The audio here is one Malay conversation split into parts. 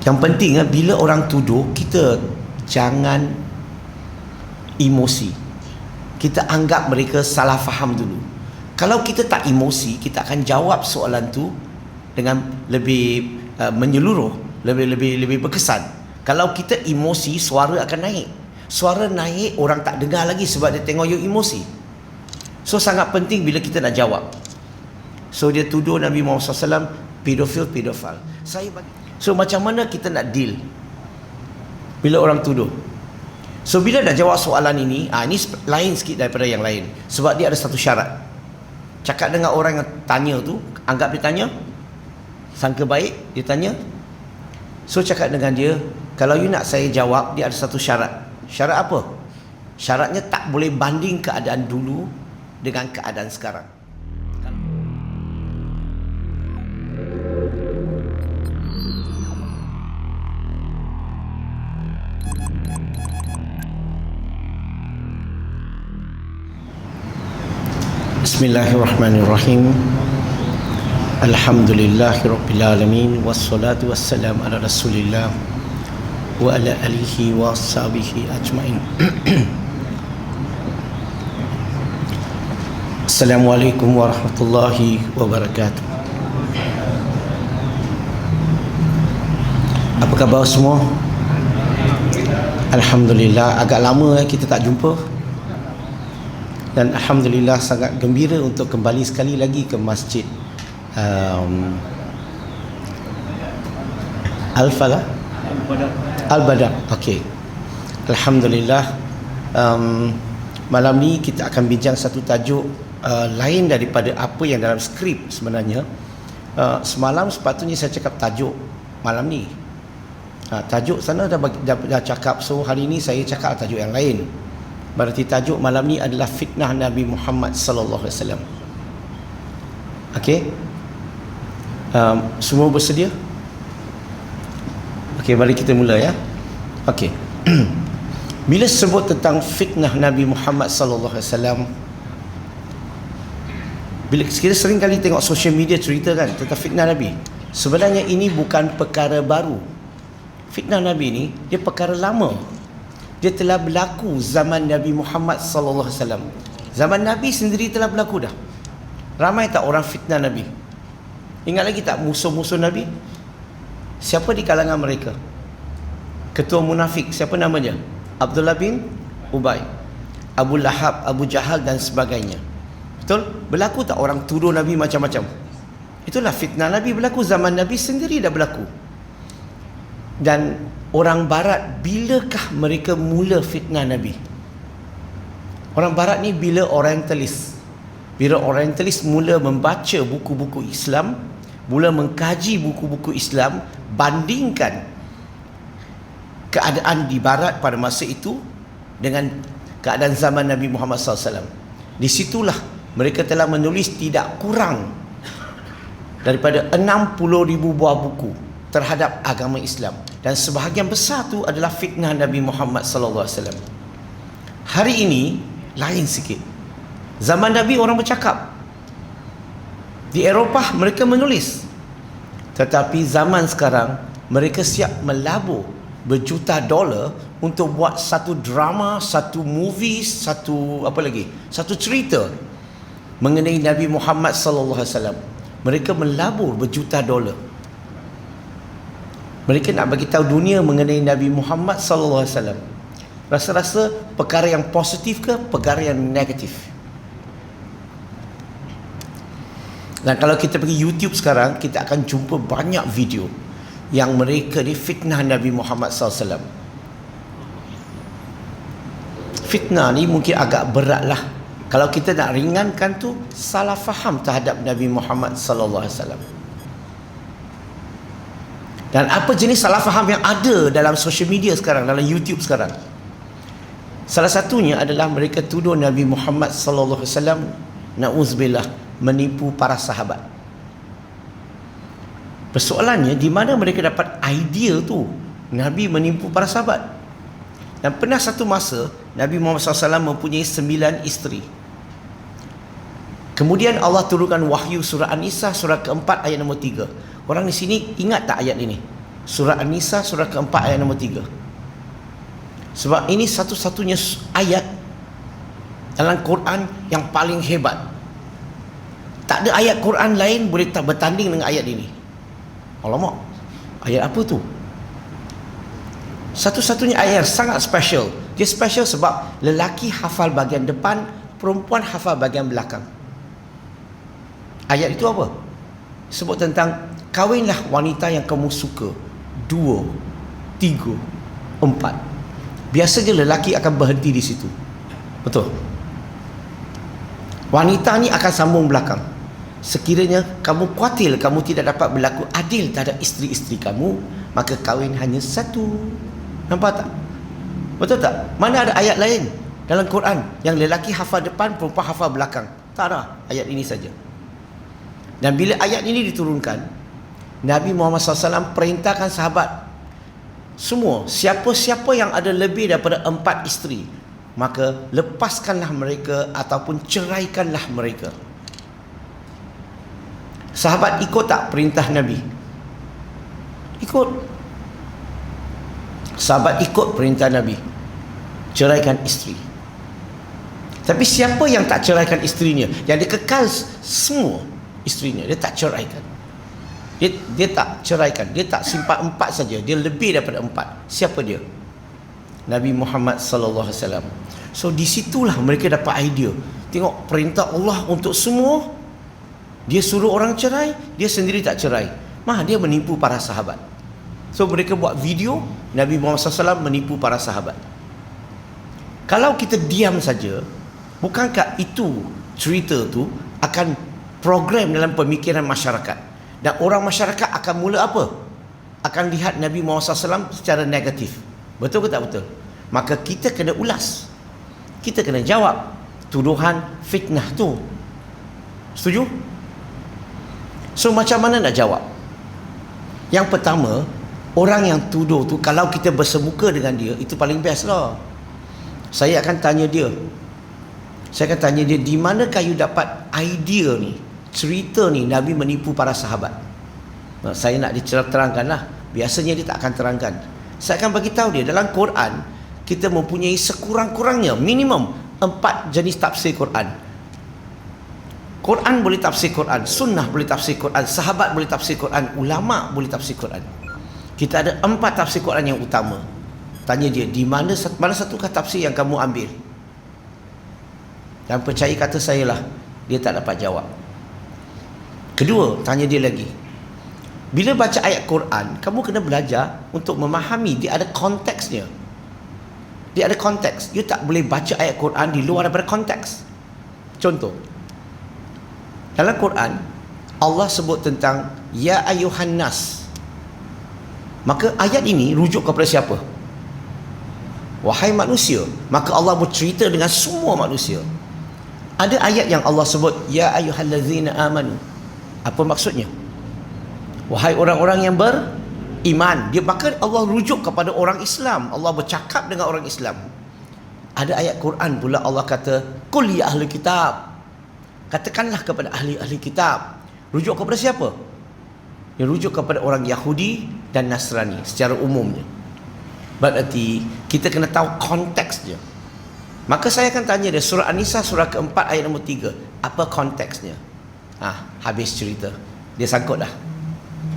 Yang penting bila orang tuduh, kita jangan emosi. Kita anggap mereka salah faham dulu. Kalau kita tak emosi, kita akan jawab soalan tu dengan lebih menyeluruh, lebih berkesan. Kalau kita emosi, suara akan naik. Suara naik, orang tak dengar lagi sebab dia tengok you emosi. So sangat penting bila kita nak jawab. So dia tuduh Nabi Muhammad SAW pedofil. So macam mana kita nak deal bila orang tuduh? So bila dah jawab soalan ini, ini lain sikit daripada yang lain. Sebab dia ada satu syarat. Cakap dengan orang yang tanya tu, anggap dia tanya, sangka baik, dia tanya. So cakap dengan dia, kalau you nak saya jawab, dia ada satu syarat. Syarat apa? Syaratnya tak boleh banding keadaan dulu dengan keadaan sekarang. Bismillahirrahmanirrahim. Alhamdulillahirabbil alamin wassalatu wassalamu ala Rasulillah wa ala alihi wa sahbihi ajmain. Assalamualaikum warahmatullahi wabarakatuh. Apa khabar semua? Alhamdulillah, agak lama kita tak jumpa. Dan Alhamdulillah sangat gembira untuk kembali sekali lagi ke Masjid Al-Badar. Okey. Alhamdulillah. Malam ni kita akan bincang satu tajuk lain daripada apa yang dalam skrip sebenarnya. Semalam sepatutnya saya cakap tajuk malam ni. Tajuk sana dah cakap. So hari ni saya cakap tajuk yang lain. Berarti tajuk malam ni adalah fitnah Nabi Muhammad sallallahu alaihi wasallam. Okey. Semua bersedia? Okey, mari kita mula ya. Okey. Bila sebut tentang fitnah Nabi Muhammad sallallahu alaihi wasallam, bila kita sering kali tengok social media cerita kan tentang fitnah Nabi, sebenarnya ini bukan perkara baru. Fitnah Nabi ni dia perkara lama. Dia telah berlaku zaman Nabi Muhammad sallallahu alaihi wasallam. Zaman Nabi sendiri telah berlaku dah. Ramai tak orang fitnah Nabi? Ingat lagi tak musuh-musuh Nabi? Siapa di kalangan mereka? Ketua munafik, siapa namanya? Abdullah bin Ubay, Abu Lahab, Abu Jahal dan sebagainya. Betul? Berlaku tak orang tuduh Nabi macam-macam? Itulah fitnah Nabi berlaku. Zaman Nabi sendiri dah berlaku. Dan orang barat, bilakah mereka mula fitnah Nabi? Orang barat ni bila orientalis. Bila orientalis mula membaca buku-buku Islam, mula mengkaji buku-buku Islam, bandingkan keadaan di barat pada masa itu dengan keadaan zaman Nabi Muhammad SAW. Di situlah mereka telah menulis tidak kurang daripada 60,000 buah buku terhadap agama Islam, dan sebahagian besar tu adalah fitnah Nabi Muhammad sallallahu alaihi wasallam. Hari ini lain sikit. Zaman Nabi orang bercakap. Di Eropah mereka menulis. Tetapi zaman sekarang mereka siap melabur berjuta dolar untuk buat satu drama, satu movie, satu cerita mengenai Nabi Muhammad sallallahu alaihi wasallam. Mereka melabur berjuta dolar. Mereka nak bagi tahu dunia mengenai Nabi Muhammad sallallahu alaihi wasallam. Rasa-rasa perkara yang positif ke perkara yang negatif? Dan kalau kita pergi YouTube sekarang, kita akan jumpa banyak video yang mereka ni fitnah Nabi Muhammad sallallahu alaihi wasallam. Fitnah ni mungkin agak berat lah. Kalau kita nak ringankan tu, salah faham terhadap Nabi Muhammad sallallahu alaihi wasallam. Dan apa jenis salah faham yang ada dalam social media sekarang, dalam YouTube sekarang? Salah satunya adalah mereka tuduh Nabi Muhammad sallallahu alaihi wasallam, na'udzubillah, menipu para sahabat. Persoalannya, di mana mereka dapat idea tu Nabi menipu para sahabat? Dan pernah satu masa Nabi Muhammad SAW mempunyai 9 isteri. Kemudian Allah turunkan wahyu surah An-Nisa surah keempat ayat nombor 3. Orang di sini ingat tak ayat ini? Surah An-Nisa surah keempat ayat nombor 3. Sebab ini satu-satunya ayat dalam Quran yang paling hebat. Tak ada ayat Quran lain boleh tak bertanding dengan ayat ini. Alamak, ayat apa tu? Satu-satunya ayat yang sangat special. Dia special sebab lelaki hafal bahagian depan, perempuan hafal bahagian belakang. Ayat itu apa? Sebut tentang kawinlah wanita yang kamu suka. 2, 3, 4. Biasanya lelaki akan berhenti di situ. Betul. Wanita ni akan sambung belakang. Sekiranya kamu kuatir kamu tidak dapat berlaku adil terhadap isteri-isteri kamu, maka kahwin hanya satu. Nampak tak? Betul tak? Mana ada ayat lain dalam Quran yang lelaki hafal depan, perempuan hafal belakang? Tak ada. Ayat ini saja. Dan bila ayat ini diturunkan, Nabi Muhammad SAW perintahkan sahabat semua, siapa-siapa yang ada lebih daripada 4 isteri, maka lepaskanlah mereka ataupun ceraikanlah mereka. Sahabat ikut tak perintah Nabi? Ikut. Sahabat ikut perintah Nabi, ceraikan isteri. Tapi siapa yang tak ceraikan isterinya, yang dia kekal semua isterinya, dia tak ceraikan, dia tak ceraikan, dia tak simpan 4 saja, dia lebih daripada 4. Siapa dia? Nabi Muhammad sallallahu alaihi wasallam. So disitulah mereka dapat idea. Tengok perintah Allah untuk semua, dia suruh orang cerai, dia sendiri tak cerai. Dia menipu para sahabat. So mereka buat video, Nabi Muhammad SAW menipu para sahabat. Kalau kita diam saja, bukankah itu cerita tu akan program dalam pemikiran masyarakat, dan orang masyarakat akan mula apa? Akan lihat Nabi Muhammad SAW secara negatif. Betul ke tak betul? Maka kita kena ulas, kita kena jawab tuduhan fitnah tu. Setuju? So macam mana nak jawab? Yang pertama, orang yang tuduh tu, kalau kita bersemuka dengan dia, itu paling best lah. Saya akan tanya dia, di manakah you dapat idea ni, cerita ni Nabi menipu para sahabat? Saya nak diterangkan lah. Biasanya dia tak akan terangkan. Saya akan bagi tahu dia, dalam Quran kita mempunyai sekurang-kurangnya minimum 4 jenis tafsir Quran. Quran boleh tafsir Quran, sunnah boleh tafsir Quran, sahabat boleh tafsir Quran, ulama boleh tafsir Quran. Kita ada 4 tafsir Quran yang utama. Tanya dia, di mana satukah tafsir yang kamu ambil? Dan percaya kata saya lah, dia tak dapat jawab. Kedua, tanya dia lagi. Bila baca ayat Quran, kamu kena belajar untuk memahami dia ada konteksnya. Dia ada konteks. You tak boleh baca ayat Quran di luar daripada konteks. Contoh, dalam Quran Allah sebut tentang ya ayuhan nas. Maka ayat ini rujuk kepada siapa? Wahai manusia. Maka Allah bercerita dengan semua manusia. Ada ayat yang Allah sebut ya ayyuhallazina amanu. Apa maksudnya? Wahai orang-orang yang beriman. Dia maka Allah rujuk kepada orang Islam. Allah bercakap dengan orang Islam. Ada ayat Quran pula Allah kata qul ya ahli kitab. Katakanlah kepada ahli-ahli kitab. Rujuk kepada siapa? Dia rujuk kepada orang Yahudi dan Nasrani secara umumnya. Berarti kita kena tahu konteksnya. Maka saya akan tanya dia, surah An-Nisa surah keempat ayat nombor 3, apa konteksnya? Habis cerita. Dia sangkut dah.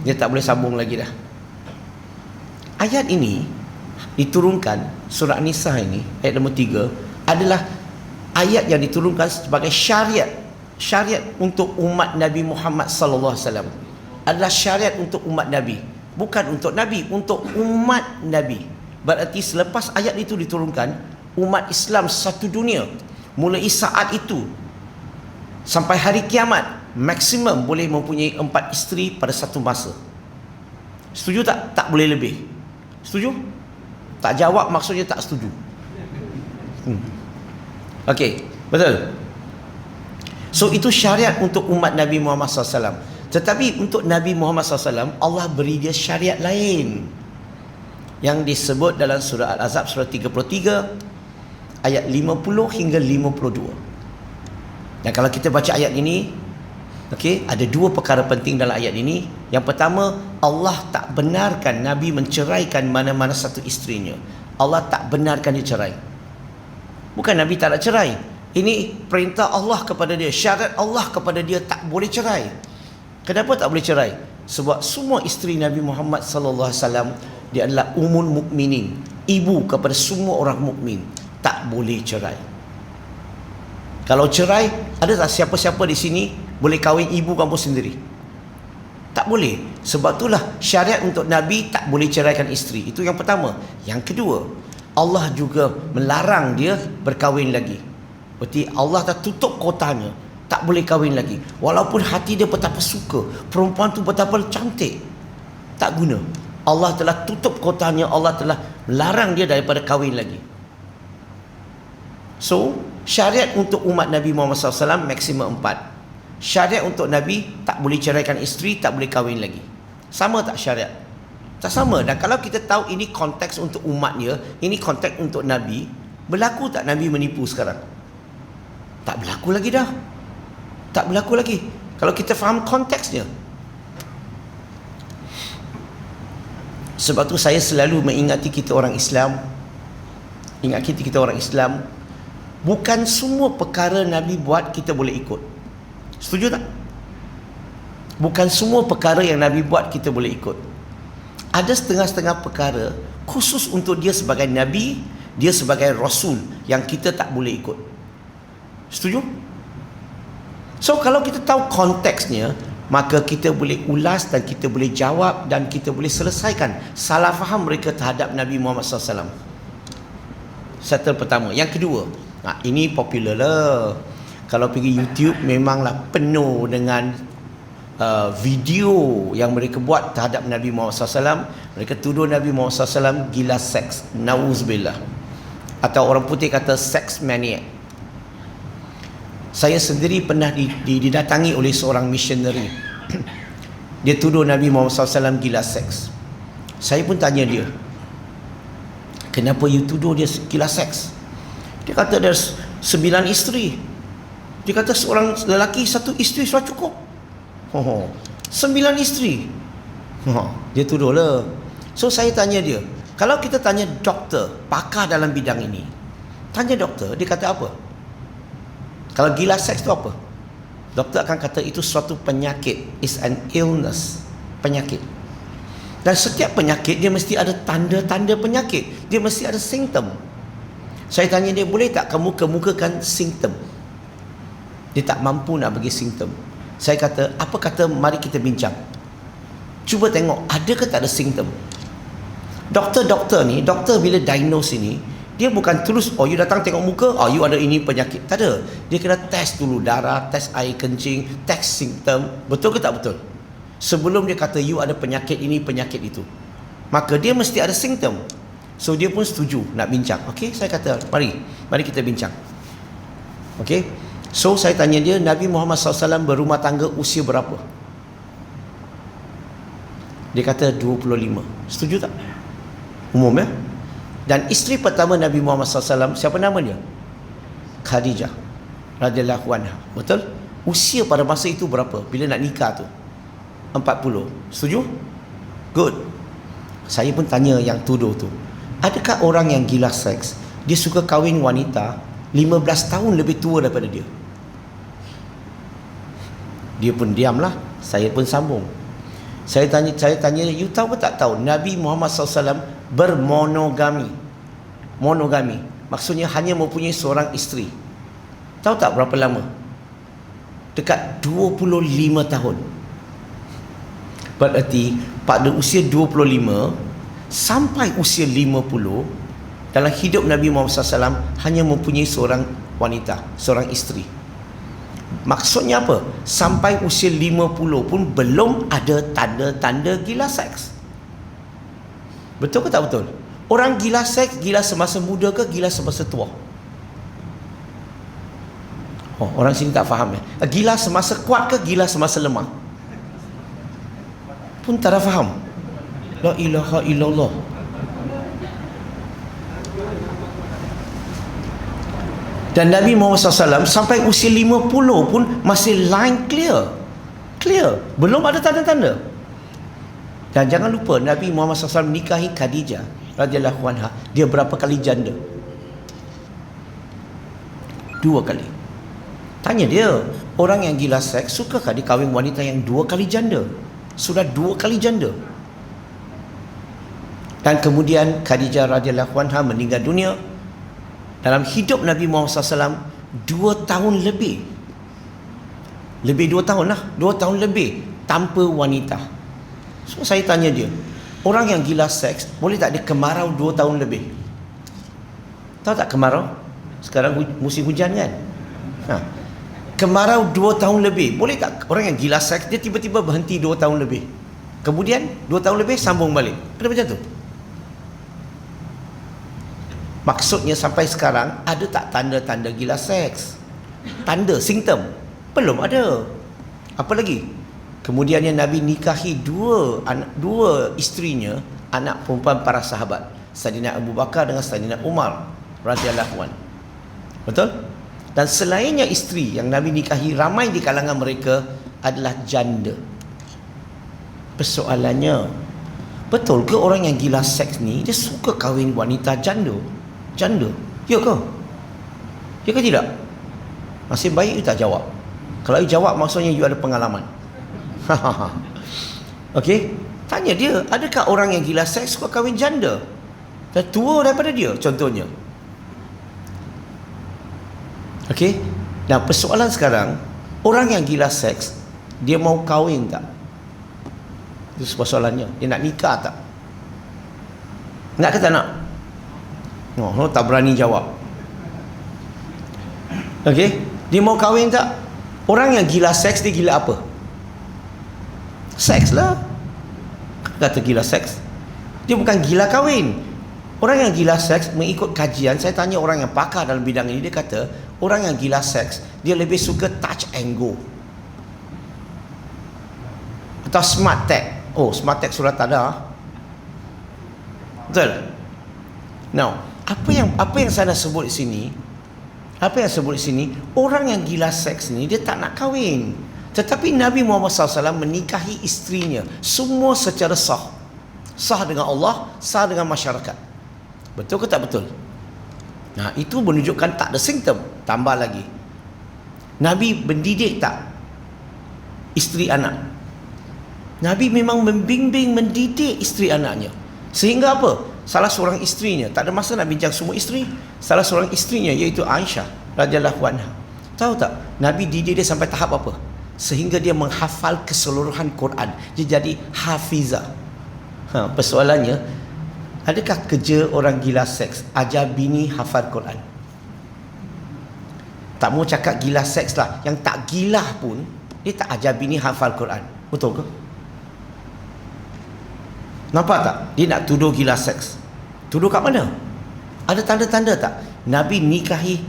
Dia tak boleh sambung lagi dah. Ayat ini diturunkan, surah An-Nisa ini ayat nombor 3 adalah ayat yang diturunkan sebagai syariat untuk umat Nabi Muhammad sallallahu alaihi wasallam. Adalah syariat untuk umat Nabi, bukan untuk Nabi, untuk umat Nabi. Berarti selepas ayat itu diturunkan, umat Islam satu dunia mulai saat itu sampai hari kiamat maksimum boleh mempunyai 4 isteri pada satu masa. Setuju tak? Tak boleh lebih. Setuju? Tak jawab maksudnya tak setuju. Okey, betul. So itu syariat untuk umat Nabi Muhammad SAW. Tetapi untuk Nabi Muhammad SAW, Allah beri dia syariat lain yang disebut dalam surah Al-Ahzab surah 33 ayat 50 hingga 52. Dan kalau kita baca ayat ini, okey, ada 2 perkara penting dalam ayat ini. Yang pertama, Allah tak benarkan Nabi menceraikan mana-mana satu isterinya. Allah tak benarkan dia cerai. Bukan Nabi tak nak cerai. Ini perintah Allah kepada dia, syarat Allah kepada dia, tak boleh cerai. Kenapa tak boleh cerai? Sebab semua isteri Nabi Muhammad sallallahu alaihi wasallam, dia adalah ummul mukminin, ibu kepada semua orang mukmin. Tak boleh cerai. Kalau cerai, ada tak siapa-siapa di sini boleh kahwin ibu kamu sendiri? Tak boleh. Sebab itulah syariat untuk Nabi tak boleh ceraikan isteri. Itu yang pertama. Yang kedua, Allah juga melarang dia berkahwin lagi. Berarti Allah dah tutup kotanya, tak boleh kahwin lagi. Walaupun hati dia betapa suka, perempuan tu betapa cantik, tak guna. Allah telah tutup kotanya, Allah telah melarang dia daripada kahwin lagi. So, syariat untuk umat Nabi Muhammad SAW maksimum 4. Syariat untuk Nabi tak boleh ceraikan isteri, tak boleh kahwin lagi. Sama tak syariat? Tak sama. Dan kalau kita tahu ini konteks untuk umatnya, ini konteks untuk Nabi, berlaku tak Nabi menipu sekarang? Tak berlaku lagi dah. Tak berlaku lagi. Kalau kita faham konteksnya. Sebab tu saya selalu mengingati kita orang Islam, kita orang Islam, bukan semua perkara Nabi buat kita boleh ikut. Setuju tak? Bukan semua perkara yang Nabi buat kita boleh ikut. Ada setengah-setengah perkara khusus untuk dia sebagai Nabi, dia sebagai Rasul, yang kita tak boleh ikut. Setuju? So kalau kita tahu konteksnya, maka kita boleh ulas dan kita boleh jawab dan kita boleh selesaikan salah faham mereka terhadap Nabi Muhammad SAW. Settle pertama. Yang kedua, ini popular lah. Kalau pergi YouTube memanglah penuh dengan video yang mereka buat terhadap Nabi Muhammad SAW. Mereka tuduh Nabi Muhammad SAW gila seks, nauzubillah, atau orang putih kata sex maniac. Saya sendiri pernah didatangi oleh seorang missionary. Dia tuduh Nabi Muhammad SAW gila seks. Saya pun tanya dia, kenapa you tuduh dia gila seks? Dia kata ada 9 isteri. Dia kata seorang lelaki 1 isteri sudah cukup. 9 isteri. Dia tuduh lah. So saya tanya dia, kalau kita tanya doktor, pakar dalam bidang ini, tanya doktor, dia kata apa? Kalau gila seks tu apa? Doktor akan kata itu suatu penyakit. It's an illness. Penyakit. Dan setiap penyakit dia mesti ada tanda-tanda penyakit. Dia mesti ada simptom. Saya tanya dia, boleh tak kamu kemukakan simptom? Dia tak mampu nak bagi simptom. Saya kata, apa kata mari kita bincang. Cuba tengok, ada ke tak ada simptom? Doktor-doktor ni, doktor bila diagnose ini, dia bukan terus, you datang tengok muka, you ada ini penyakit. Tak ada. Dia kena test dulu darah, test air kencing, test simptom. Betul ke tak betul? Sebelum dia kata, you ada penyakit ini, penyakit itu. Maka dia mesti ada simptom. So dia pun setuju nak bincang. Okey, saya kata, mari kita bincang. Okey. So saya tanya dia, Nabi Muhammad SAW berumah tangga usia berapa? Dia kata 25. Setuju tak? Umum ya? Dan isteri pertama Nabi Muhammad SAW, siapa nama dia? Khadijah radhiyallahu anha. Betul? Usia pada masa itu berapa? Bila nak nikah tu? 40. Setuju? Good. Saya pun tanya yang tuduh tu, adakah orang yang gila seks, dia suka kahwin wanita 15 tahun lebih tua daripada dia? Dia pun diamlah. Saya pun sambung. Saya tanya, you tahu ke tak tahu Nabi Muhammad SAW bermonogami? Monogami maksudnya hanya mempunyai seorang isteri. Tahu tak berapa lama? Dekat 25 tahun. Berarti pada usia 25 sampai usia 50, dalam hidup Nabi Muhammad SAW hanya mempunyai seorang wanita, seorang isteri. Maksudnya apa? Sampai usia 50 pun belum ada tanda-tanda gila seks. Betul ke tak betul? Orang gila seks, gila semasa muda ke gila semasa tua? Orang sini tak faham ya. Gila semasa kuat ke gila semasa lemah? Pun tak ada faham. La ilaha illallah. Dan Nabi Muhammad SAW sampai usia 50 pun masih line clear. Belum ada tanda-tanda. Dan jangan lupa Nabi Muhammad SAW nikahi Khadijah radhiyallahu anha. Dia berapa kali janda? 2 kali. Tanya dia, orang yang gila seks sukakah dia kahwin wanita yang 2 kali janda? Sudah 2 kali janda. Dan kemudian Khadijah radhiyallahu anha meninggal dunia dalam hidup Nabi Muhammad SAW 2 tahun lebih. Lebih 2 tahun lah, 2 tahun lebih tanpa wanita. So saya tanya dia, orang yang gila seks boleh tak dia kemarau 2 tahun lebih? Tahu tak kemarau? Sekarang musim hujan kan? Kemarau 2 tahun lebih. Boleh tak orang yang gila seks dia tiba-tiba berhenti 2 tahun lebih, kemudian 2 tahun lebih sambung balik? Ada macam tu? Maksudnya sampai sekarang ada tak tanda-tanda gila seks? Tanda, simptom? Belum ada. Apa lagi? Kemudiannya Nabi nikahi 2 isterinya, anak perempuan para sahabat, Saidina Abu Bakar dengan Saidina Umar radhiyallahu anhu. Betul? Dan selainnya isteri yang Nabi nikahi, ramai di kalangan mereka adalah janda. Persoalannya, betul ke orang yang gila seks ni dia suka kahwin wanita janda? Janda? Ya ke? Ya ke tidak? Masih baik you tak jawab. Kalau you jawab maksudnya you ada pengalaman. Okey, tanya dia, adakah orang yang gila seks suka kahwin janda dan tua daripada dia contohnya? Okey, dan persoalan sekarang, orang yang gila seks dia mau kahwin tak? Itu persoalannya. Dia nak nikah tak? Nak ke tak nak? Oh, tak berani jawab. Okey, dia mau kahwin tak? Orang yang gila seks dia gila apa? Seks lah. Kata gila seks, dia bukan gila kahwin. Orang yang gila seks, mengikut kajian, saya tanya orang yang pakar dalam bidang ini, dia kata orang yang gila seks dia lebih suka touch and go atau smart tag. Oh, smart tag sudah tak ada. Betul? Now, apa yang saya nak sebut di sini, orang yang gila seks ni dia tak nak kahwin. Tetapi Nabi Muhammad SAW menikahi isterinya semua secara sah. Sah dengan Allah, sah dengan masyarakat. Betul ke tak betul? Nah, itu menunjukkan tak ada simptom. Tambah lagi, Nabi mendidik tak isteri anak? Nabi memang membimbing, mendidik isteri anaknya. Sehingga apa? Salah seorang isterinya, tak ada masa nak bincang semua isteri, salah seorang isterinya iaitu Aisyah radhiyallahu anha. Tahu tak Nabi didik dia sampai tahap apa? Sehingga dia menghafal keseluruhan Quran. Dia jadi hafizah. Persoalannya, adakah kerja orang gila seks ajar bini hafal Quran? Tak mau cakap gila seks lah, yang tak gila pun dia tak ajar bini hafal Quran. Betul ke? Nampak tak? Dia nak tuduh gila seks. Tuduh kat mana? Ada tanda-tanda tak? Nabi nikahi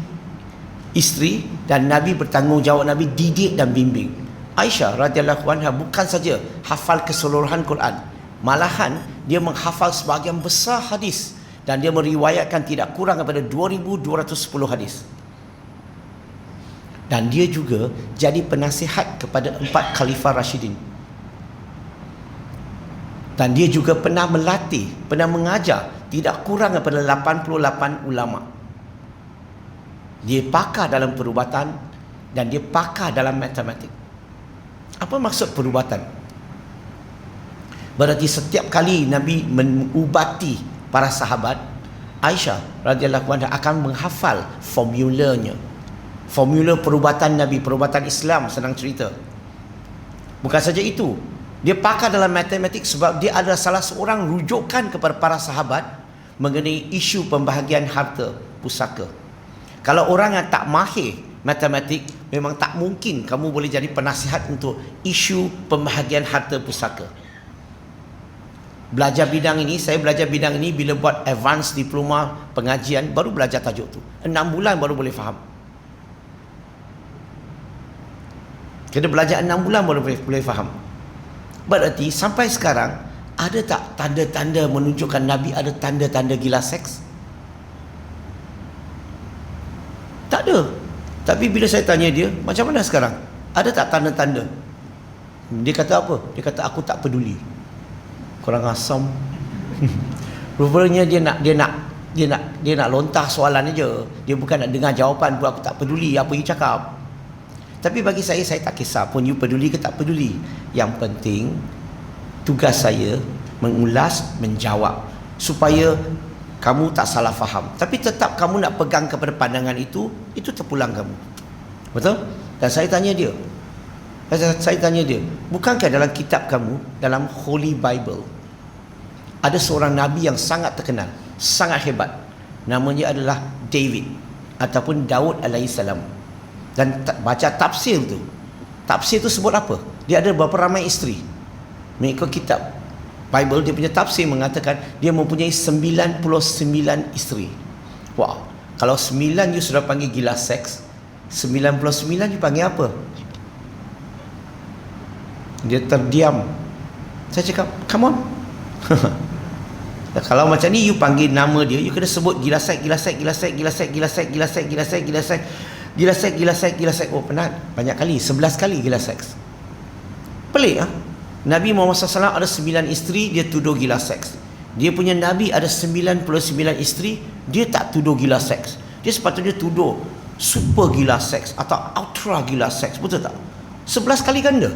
isteri dan Nabi bertanggungjawab, Nabi didik dan bimbing. Aisyah radhiyallahu anha bukan saja hafal keseluruhan Quran, malahan dia menghafal sebahagian besar hadis dan dia meriwayatkan tidak kurang daripada 2210 hadis. Dan dia juga jadi penasihat kepada 4 khalifah Rashidin. Dan dia juga pernah melatih, pernah mengajar tidak kurang daripada 88 ulama. Dia pakar dalam perubatan dan dia pakar dalam matematik. Apa maksud perubatan? Berarti setiap kali Nabi mengubati para sahabat, Aisyah radhiyallahu anha akan menghafal formulanya. Formula perubatan Nabi, perubatan Islam, senang cerita. Bukan saja itu, dia pakar dalam matematik sebab dia adalah salah seorang rujukan kepada para sahabat mengenai isu pembahagian harta pusaka. Kalau orang yang tak mahir matematik, memang tak mungkin kamu boleh jadi penasihat untuk isu pembahagian harta pusaka. Belajar bidang ini, saya belajar bidang ini bila buat advance diploma pengajian, baru belajar tajuk tu. 6 bulan baru boleh faham. Kena belajar 6 bulan baru boleh faham. Berarti sampai sekarang ada tak tanda-tanda menunjukkan Nabi ada tanda-tanda gila seks? Tak ada. Tapi bila saya tanya dia, macam mana sekarang? Ada tak tanda-tanda? Dia kata apa? Dia kata aku tak peduli. Kurang asam. Rupanya dia nak lontar soalan aja. Dia bukan nak dengar jawapan pun. Aku tak peduli apa you cakap. Tapi bagi saya tak kisah pun you peduli ke tak peduli. Yang penting tugas saya mengulas, menjawab supaya kamu tak salah faham. Tapi tetap kamu nak pegang kepada pandangan itu terpulang kamu. Betul? Dan saya tanya dia, bukankah dalam kitab kamu, dalam Holy Bible, ada seorang Nabi yang sangat terkenal, sangat hebat. Namanya adalah David ataupun Daud alaihissalam. Dan baca tafsir tu. Tafsir tu sebut apa? Dia ada berapa ramai isteri. Mengikut kitab Bible, dia punya tafsir mengatakan dia mempunyai 99 isteri. Wow. Kalau 9 you sudah panggil gila seks, 99 you panggil apa? Dia terdiam. Saya cakap, come on. Kalau macam ni you panggil nama dia, you kena sebut gila seks. Oh penat. Banyak kali, 11 kali gila seks. Pelik ah. Nabi Muhammad SAW ada 9 isteri, dia tuduh gila seks. Dia punya Nabi ada 99 isteri, dia tak tuduh gila seks. Dia sepatutnya tuduh super gila seks atau ultra gila seks. Betul tak? 11 kali ganda.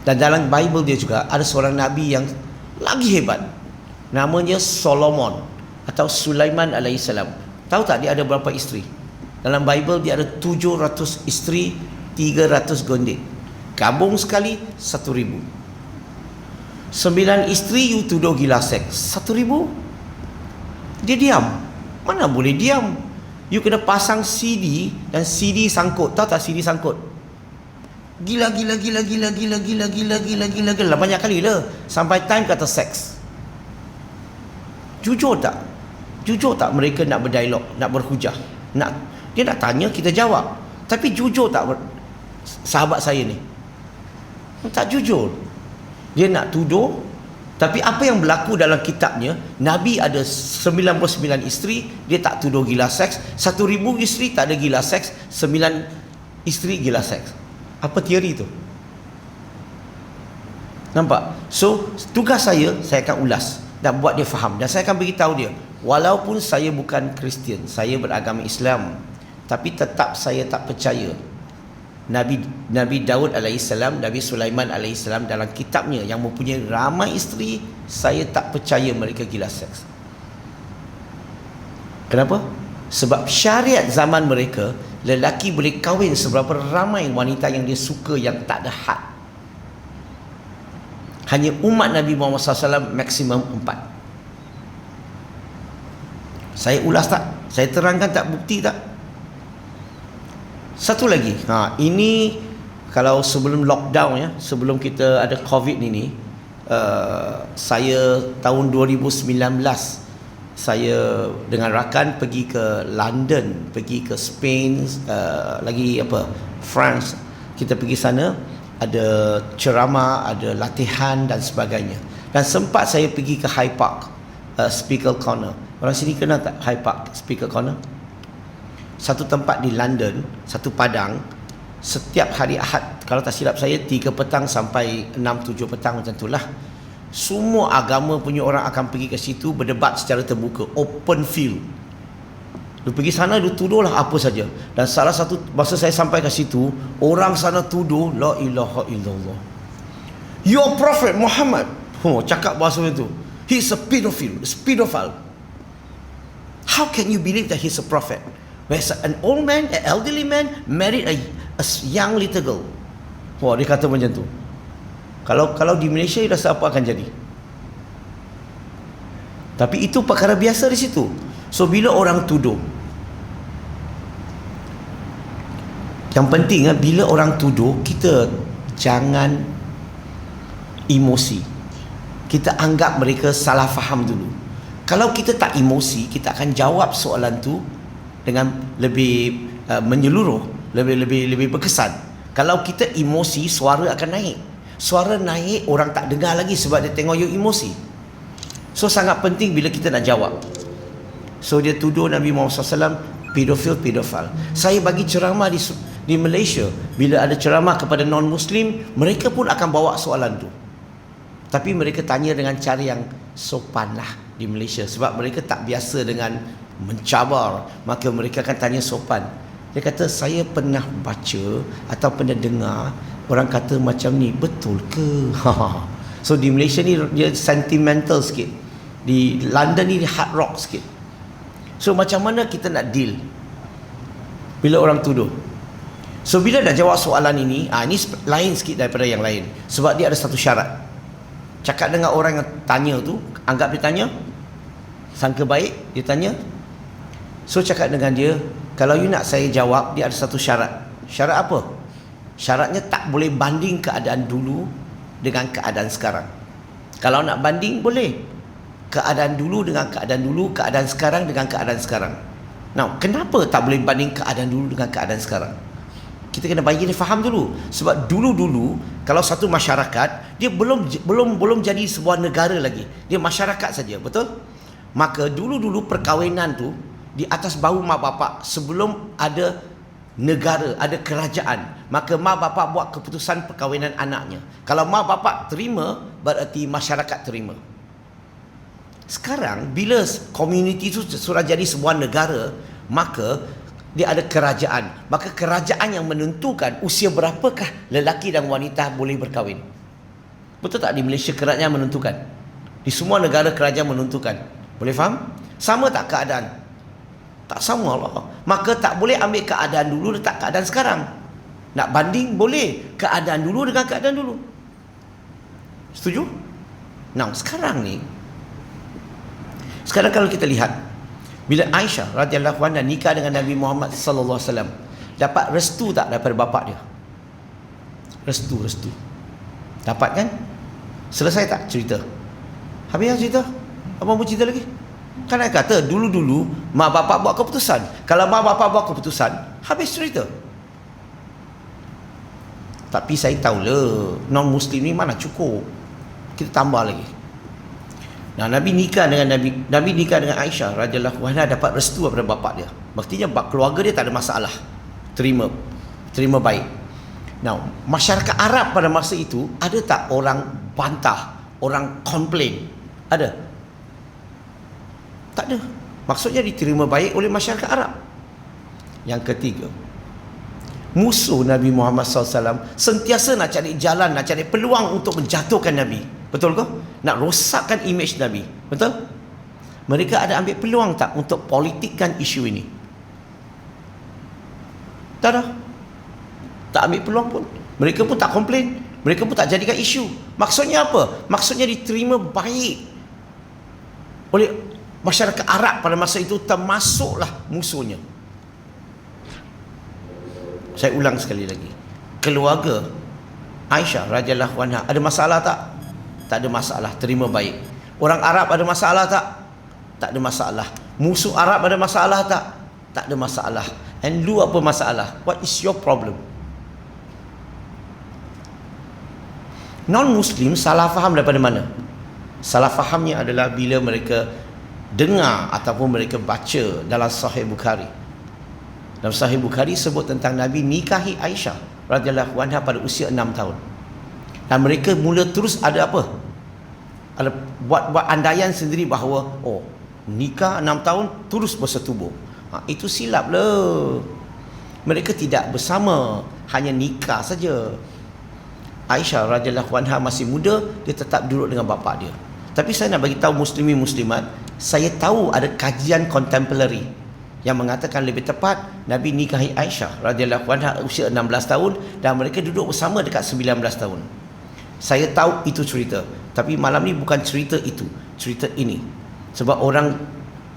Dan dalam Bible dia juga ada seorang Nabi yang lagi hebat. Namanya Solomon atau Sulaiman alaihissalam. Tahu tak dia ada berapa isteri? Dalam Bible dia ada 700 isteri, 300 gondek. Gabung sekali 1,000. 9 isteri you tuduh gila seks, 1,000. Dia diam. Mana boleh diam? You kena pasang CD dan CD sangkut. Tahu tak CD sangkut? Gila banyak kali lah sampai time kata seks. Jujur tak mereka nak berdialog, nak berhujah, dia nak tanya, kita jawab. Tapi jujur tak sahabat saya ni? Tak jujur. Dia nak tuduh. Tapi apa yang berlaku dalam kitabnya, Nabi ada 99 isteri, dia tak tuduh gila seks. 1,000 isteri tak ada gila seks, 9 isteri gila seks. Apa teori tu? Nampak? So tugas saya akan ulas dan buat dia faham. Dan saya akan beritahu dia, walaupun saya bukan Kristian, saya beragama Islam, tapi tetap saya tak percaya Nabi Daud alaihissalam, Nabi Sulaiman alaihissalam dalam kitabnya yang mempunyai ramai isteri, saya tak percaya mereka gila seks. Kenapa? Sebab syariat zaman mereka, lelaki boleh kahwin seberapa ramai wanita yang dia suka yang tak ada had. Hanya umat Nabi Muhammad SAW maksimum 4. Saya ulas tak? Saya terangkan tak? Bukti tak? Satu lagi, ini kalau sebelum lockdown ya, sebelum kita ada COVID ini, saya tahun 2019 saya dengan rakan pergi ke London, pergi ke Spain, lagi France. Kita pergi sana, ada ceramah, ada latihan dan sebagainya. Dan sempat saya pergi ke Hyde Park, Speaker Corner. Orang sini kenal tak Hyde Park, Speaker Corner? Satu tempat di London, satu padang, setiap hari Ahad, kalau tak silap saya 3 petang sampai 6-7 petang macam itulah. Semua agama punya orang akan pergi ke situ berdebat secara terbuka, open field. Dia pergi sana, dia tuduhlah apa saja. Dan salah satu masa saya sampai ke situ, orang sana tuduh la ilaha illallah, your prophet Muhammad, cakap bahasa itu, he's a pedophile. How can you believe that he's a prophet? Whereas an old man, an elderly man married a young little girl. Wah, dia kata macam tu. Kalau di Malaysia, rasa apa akan jadi? Tapi itu perkara biasa di situ. So bila orang tuduh, yang penting bila orang tuduh, kita jangan emosi. Kita anggap mereka salah faham dulu. Kalau kita tak emosi, kita akan jawab soalan tu dengan lebih menyeluruh, lebih berkesan. Kalau kita emosi, suara akan naik. Suara naik, orang tak dengar lagi sebab dia tengok you emosi. So sangat penting bila kita nak jawab. So dia tuduh Nabi Muhammad SAW pedofil. Saya bagi ceramah di Malaysia, bila ada ceramah kepada non-Muslim, mereka pun akan bawa soalan tu. Tapi mereka tanya dengan cara yang sopan lah di Malaysia. Sebab mereka tak biasa dengan mencabar, maka mereka akan tanya sopan. Dia kata, saya pernah baca atau pernah dengar orang kata macam ni, betul ke? So di Malaysia ni dia sentimental sikit, di London ni dia hard rock sikit. So macam mana kita nak deal bila orang tuduh? So bila dah jawab soalan ini, ini lain sikit daripada yang lain. Sebab dia ada satu syarat. Cakap dengan orang yang tanya tu, anggap dia tanya, sangka baik, dia tanya. So cakap dengan dia, kalau you nak saya jawab, dia ada satu syarat. Syarat apa? Syaratnya tak boleh banding keadaan dulu dengan keadaan sekarang. Kalau nak banding, boleh. Keadaan dulu dengan keadaan dulu, keadaan sekarang dengan keadaan sekarang. Now, kenapa tak boleh banding keadaan dulu dengan keadaan sekarang? Kita kena bagi dia faham dulu. Sebab dulu-dulu, kalau satu masyarakat, dia belum jadi sebuah negara lagi. Dia masyarakat saja, betul? Maka dulu-dulu perkahwinan tu di atas bahu mak bapak, sebelum ada negara, ada kerajaan. Maka mak bapak buat keputusan perkahwinan anaknya. Kalau mak bapak terima, berarti masyarakat terima. Sekarang bila komuniti itu sudah jadi sebuah negara, maka dia ada kerajaan. Maka kerajaan yang menentukan usia berapakah lelaki dan wanita boleh berkahwin. Betul tak? Di Malaysia kerajaan menentukan. Di semua negara kerajaan menentukan. Boleh faham? Sama tak keadaan? Tak sama lah. Maka tak boleh ambil keadaan dulu letak keadaan sekarang. Nak banding boleh keadaan dulu dengan keadaan dulu. Setuju? Nah, sekarang kalau kita lihat, bila Aisyah radhiyallahu anha nikah dengan Nabi Muhammad sallallahu alaihi wasallam, dapat restu tak daripada bapa dia? Restu. Dapat kan? Selesai tak cerita? Habis dah cerita? Apa mau cerita lagi? Kan saya kata dulu-dulu mak bapak buat keputusan. Kalau mak bapak buat keputusan, habis cerita. Tapi saya tahulah non-Muslim ni mana cukup. Kita tambah lagi. Nah, Nabi nikah dengan Aisyah radhiyallahu anha, dapat restu daripada bapa dia. Maksudnya keluarga dia tak ada masalah. Terima baik. Now, masyarakat Arab pada masa itu, ada tak orang bantah, orang komplain? Ada? Tak ada. Maksudnya diterima baik oleh masyarakat Arab. Yang ketiga, musuh Nabi Muhammad SAW sentiasa nak cari jalan, nak cari peluang untuk menjatuhkan Nabi. Betul ke? Nak rosakkan imej Nabi. Betul? Mereka ada ambil peluang tak untuk politikkan isu ini? Tak ada. Tak ambil peluang pun. Mereka pun tak komplain. Mereka pun tak jadikan isu. Maksudnya apa? Maksudnya diterima baik oleh masyarakat Arab pada masa itu, termasuklah musuhnya. Saya ulang sekali lagi. Keluarga Aisyah radhiyallahu anha ada masalah tak? Tak ada masalah, terima baik. Orang Arab ada masalah tak? Tak ada masalah. Musuh Arab ada masalah tak? Tak ada masalah. And lu apa masalah? What is your problem? Non-Muslim salah faham daripada mana? Salah fahamnya adalah bila mereka dengar ataupun mereka baca dalam Sahih Bukhari. Dalam Sahih Bukhari sebut tentang Nabi nikahi Aisyah radhiyallahu anha pada usia 6 tahun. Dan mereka mula terus ada apa? Ada buat andaian sendiri bahawa nikah 6 tahun terus bersetubuh. Itu silap lah. Mereka tidak bersama, hanya nikah saja. Aisyah radhiyallahu anha masih muda, dia tetap duduk dengan bapa dia. Tapi saya nak bagi tahu muslimin muslimat, saya tahu ada kajian contemporary yang mengatakan lebih tepat Nabi nikahi Aisyah radhiyallahu anha usia 16 tahun dan mereka duduk bersama dekat 19 tahun. Saya tahu itu cerita, tapi malam ni bukan cerita itu, cerita ini. Sebab orang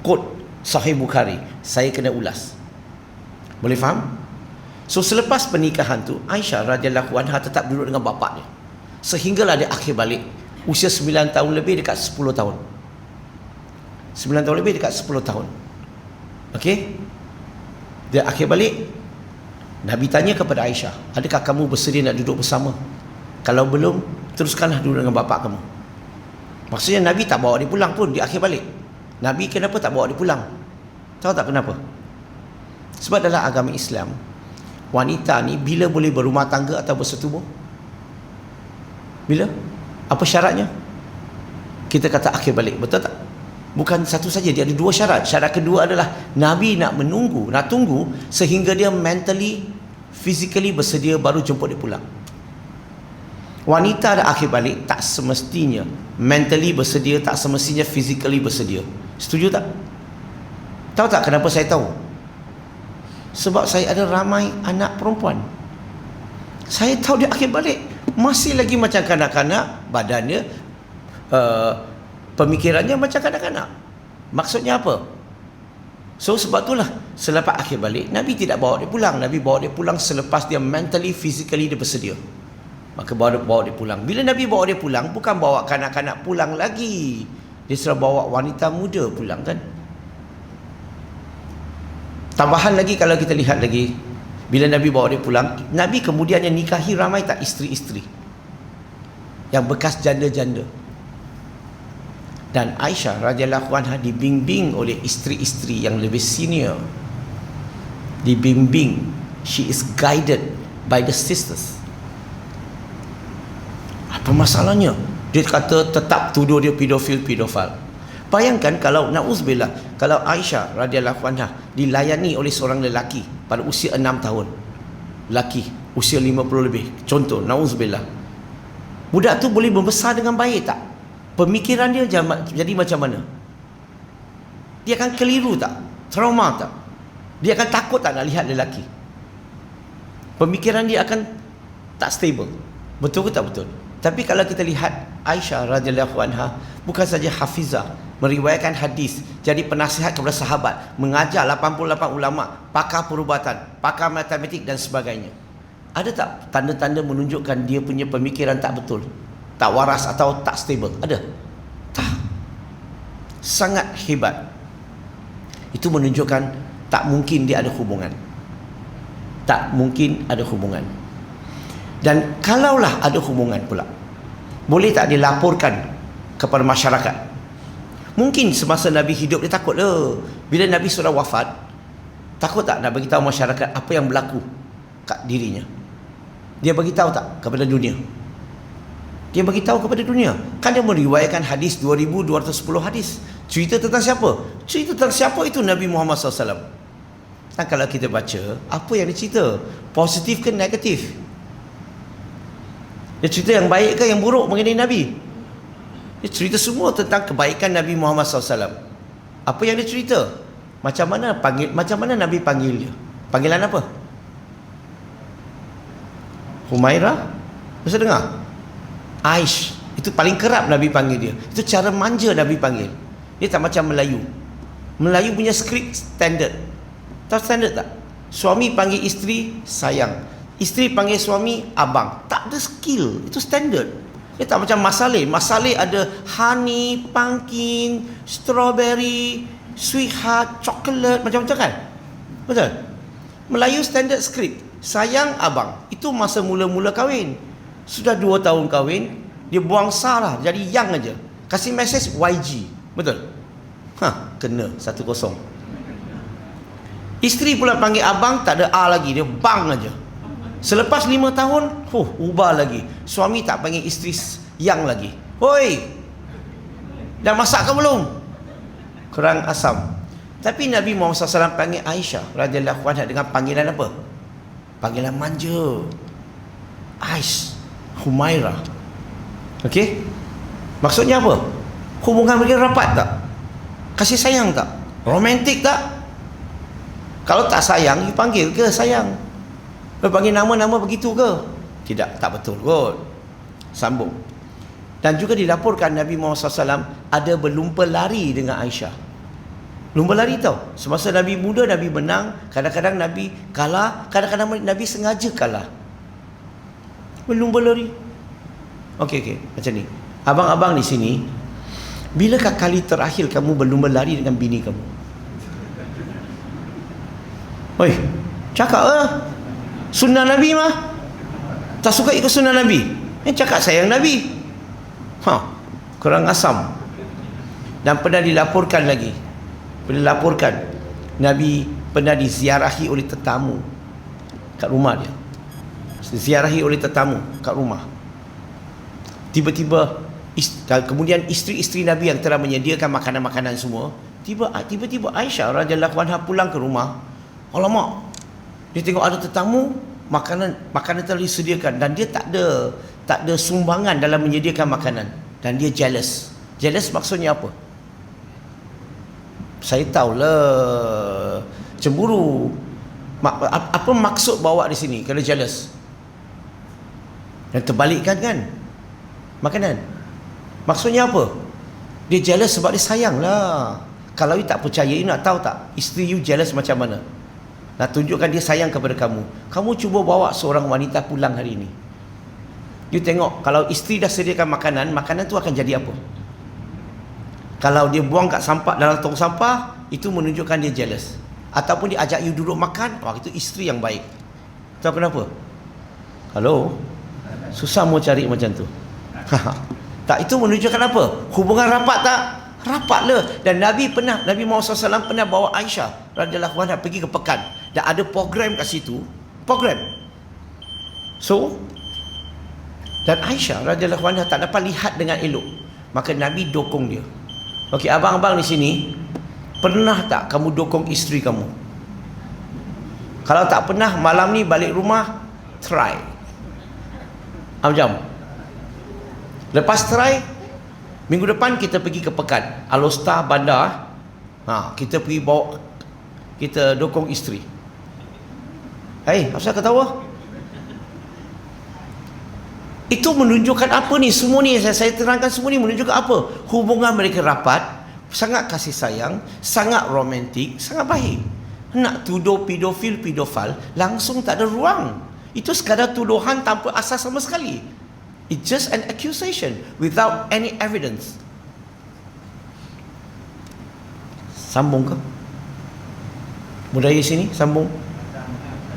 quote Sahih Bukhari, saya kena ulas. Boleh faham? So selepas pernikahan tu, Aisyah radhiyallahu anha tetap duduk dengan bapa dia. Sehinggalah dia akhir balik usia 9 tahun lebih dekat 10 tahun. 9 tahun lebih dekat 10 tahun. Okey? Dia akhir balik, Nabi tanya kepada Aisyah, adakah kamu bersedia nak duduk bersama? Kalau belum, teruskanlah duduk dengan bapa kamu. Maksudnya Nabi tak bawa dia pulang pun di akhir balik. Nabi kenapa tak bawa dia pulang? Tahu tak kenapa? Sebab dalam agama Islam, wanita ni bila boleh berumah tangga atau bersetubuh? Bila? Apa syaratnya? Kita kata akhir balik, betul tak? Bukan satu saja, dia ada dua syarat. Syarat kedua adalah Nabi nak tunggu sehingga dia mentally, physically bersedia baru jemput dia pulang. Wanita ada akhir balik tak semestinya mentally bersedia, tak semestinya physically bersedia. Setuju tak? Tahu tak kenapa saya tahu? Sebab saya ada ramai anak perempuan. Saya tahu dia akhir balik masih lagi macam kanak-kanak, badannya, pemikirannya macam kanak-kanak. Maksudnya apa? So sebab itulah selepas akhir balik Nabi tidak bawa dia pulang. Nabi bawa dia pulang selepas dia mentally, physically dia bersedia. Maka bawa dia pulang. Bila Nabi bawa dia pulang, bukan bawa kanak-kanak pulang lagi, dia sudah bawa wanita muda pulang kan. Tambahan lagi, kalau kita lihat lagi, bila Nabi bawa dia pulang, Nabi kemudian yang nikahi ramai tak isteri-isteri yang bekas janda-janda. Dan Aisyah radhiyallahu anha dibimbing oleh isteri-isteri yang lebih senior. Dibimbing, she is guided by the sisters. Apa masalahnya? Dia kata tetap tuduh dia pedofil. Bayangkan kalau na'udzubillah, kalau Aisyah radhiyallahu anha dilayani oleh seorang lelaki pada usia 6 tahun. Lelaki usia 50 lebih. Contoh, na'udzubillah. Budak tu boleh membesar dengan baik tak? Pemikiran dia jadi macam mana? Dia akan keliru tak? Trauma tak? Dia akan takut tak nak lihat lelaki? Pemikiran dia akan tak stable. Betul ke tak betul? Tapi kalau kita lihat Aisyah radhiyallahu anha, bukan saja hafizah, meriwayatkan hadis, jadi penasihat kepada sahabat, mengajar 88 ulama, pakar perubatan, pakar matematik dan sebagainya. Ada tak tanda-tanda menunjukkan dia punya pemikiran tak betul, tak waras atau tak stable? Ada? Tak. Sangat hebat. Itu menunjukkan tak mungkin dia ada hubungan. Tak mungkin ada hubungan. Dan kalaulah ada hubungan pula, boleh tak dilaporkan kepada masyarakat? Mungkin semasa Nabi hidup dia takut lah. Bila Nabi sudah wafat, takut tak nak beritahu masyarakat apa yang berlaku kat dirinya? Dia beritahu tak kepada dunia? Dia beritahu kepada dunia. Kan dia meriwayatkan hadis 2210 hadis. Cerita tentang siapa? Cerita tentang siapa itu Nabi Muhammad SAW. Dan kalau kita baca, apa yang dia cerita? Positif ke negatif? Dia cerita yang baik ke yang buruk mengenai Nabi? Dia cerita semua tentang kebaikan Nabi Muhammad SAW. Apa yang dia cerita? Macam mana Nabi panggil dia? Panggilan apa? Humairah? Bisa dengar? Aish. Itu paling kerap Nabi panggil dia. Itu cara manja Nabi panggil. Dia tak macam Melayu. Melayu punya skrip standard. Tahu standard tak? Suami panggil isteri sayang, isteri panggil suami abang. Tak ada skill. Itu standard. Dia tak macam masalih. Masalih ada honey, pumpkin, strawberry, sweetheart, chocolate, macam-macam kan? Betul? Melayu standard script. Sayang abang. Itu masa mula-mula kahwin. Sudah 2 tahun kahwin, dia buang sah lah. Jadi young aja. Kasih message YG. Betul? Kena 1-0. Isteri pula panggil abang, tak ada A lagi. Dia bang aja. Selepas 5 tahun, ubah lagi. Suami tak panggil isteri yang lagi. Hoi, dah masak ke belum? Kurang asam. Tapi Nabi Muhammad SAW panggil Aisyah radhiyallahu anha dengan panggilan apa? Panggilan manja. Aish, Humairah. Okey? Maksudnya apa? Hubungan mereka rapat tak? Kasih sayang tak? Romantik tak? Kalau tak sayang, you panggil ke sayang? Panggil nama-nama begitu ke? Tidak, tak betul kot. Sambung. Dan juga dilaporkan Nabi Muhammad SAW ada berlumpa lari dengan Aisyah. Lumba lari tau. Semasa Nabi muda, Nabi menang. Kadang-kadang Nabi kalah. Kadang-kadang Nabi sengaja kalah. Berlumba lari. Okey. Macam ni. Abang-abang di sini, bilakah kali terakhir kamu berlumba lari dengan bini kamu? Oi, cakap lah. Sunnah Nabi mah. Tak suka ikut sunnah Nabi. Cakap sayang Nabi. Kurang asam. Dan pernah dilaporkan lagi. Nabi pernah diziarahi oleh tetamu kat rumah dia. Diziarahi oleh tetamu kat rumah. Tiba-tiba Kemudian isteri-isteri Nabi yang telah menyediakan makanan-makanan semua, tiba-tiba Aisyah radhiyallahu anha pulang ke rumah. Alamak, dia tengok ada tetamu, makanan telah disediakan, dan dia tak ada sumbangan dalam menyediakan makanan, dan dia jealous. Jealous maksudnya apa? Saya tahulah, cemburu. Apa maksud bawa di sini kalau jealous? Dan terbalikkan kan makanan. Maksudnya apa? Dia jealous sebab dia sayang lah. Kalau you tak percaya, you nak tahu tak isteri you jealous macam mana? Nak tunjukkan dia sayang kepada kamu. Kamu cuba bawa seorang wanita pulang hari ini. You tengok, kalau isteri dah sediakan makanan tu akan jadi apa? Kalau dia buang kat sampah dalam tong sampah, itu menunjukkan dia jealous. Ataupun dia ajak you duduk makan, wah itu isteri yang baik. Tahu kenapa? Halo? Susah mau cari macam tu. Tak, itu menunjukkan apa? Hubungan rapat tak? Rapat lah. Dan Nabi Muhammad SAW pernah bawa Aisyah radhiyallahu anha pergi ke pekan, dan ada program kat situ. Program. So, dan Aisyah radhiyallahu anha tak dapat lihat dengan elok, maka Nabi dokong dia. Okey, abang-abang di sini, pernah tak kamu dokong isteri kamu? Kalau tak pernah, malam ni balik rumah, try. Jom. Lepas try, minggu depan kita pergi ke pekan Alostar Bandar. Kita pergi bawa, kita dokong isteri. Apa ketawa? Itu menunjukkan apa ni? Semua ni saya terangkan, semua ni menunjukkan apa? Hubungan mereka rapat, sangat kasih sayang, sangat romantik, sangat baik. Nak tuduh pedofil, langsung tak ada ruang. Itu sekadar tuduhan tanpa asas sama sekali. It's just an accusation without any evidence. Sambung ke? Budaya sini sambung.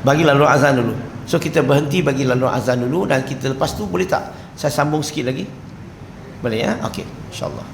Bagi lalu azan dulu. So kita berhenti bagi lalu azan dulu, dan kita lepas tu boleh tak saya sambung sikit lagi? Boleh ya? Okey, insya-Allah.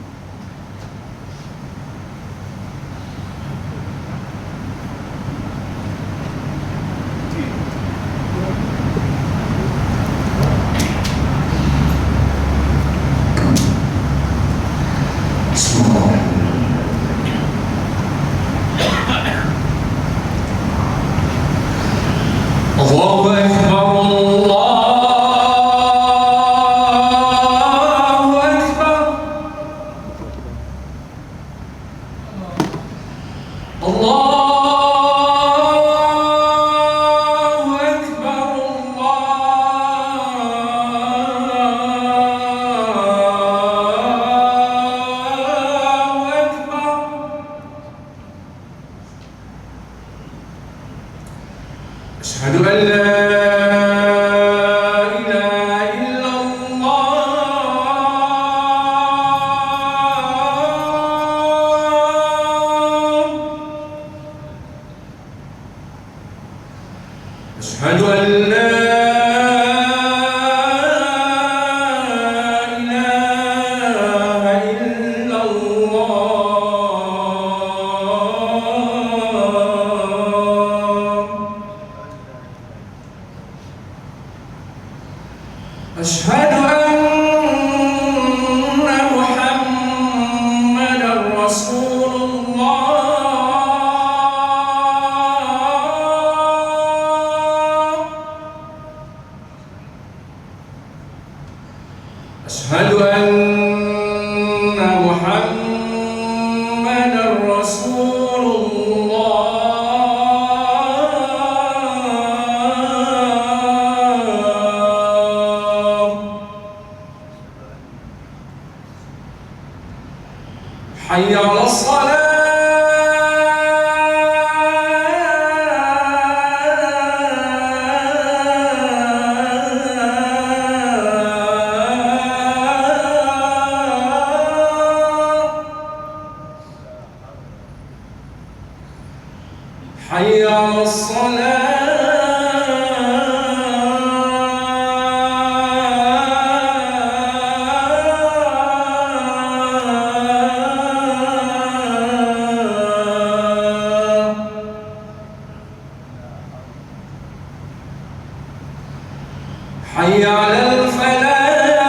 حي على الفلاح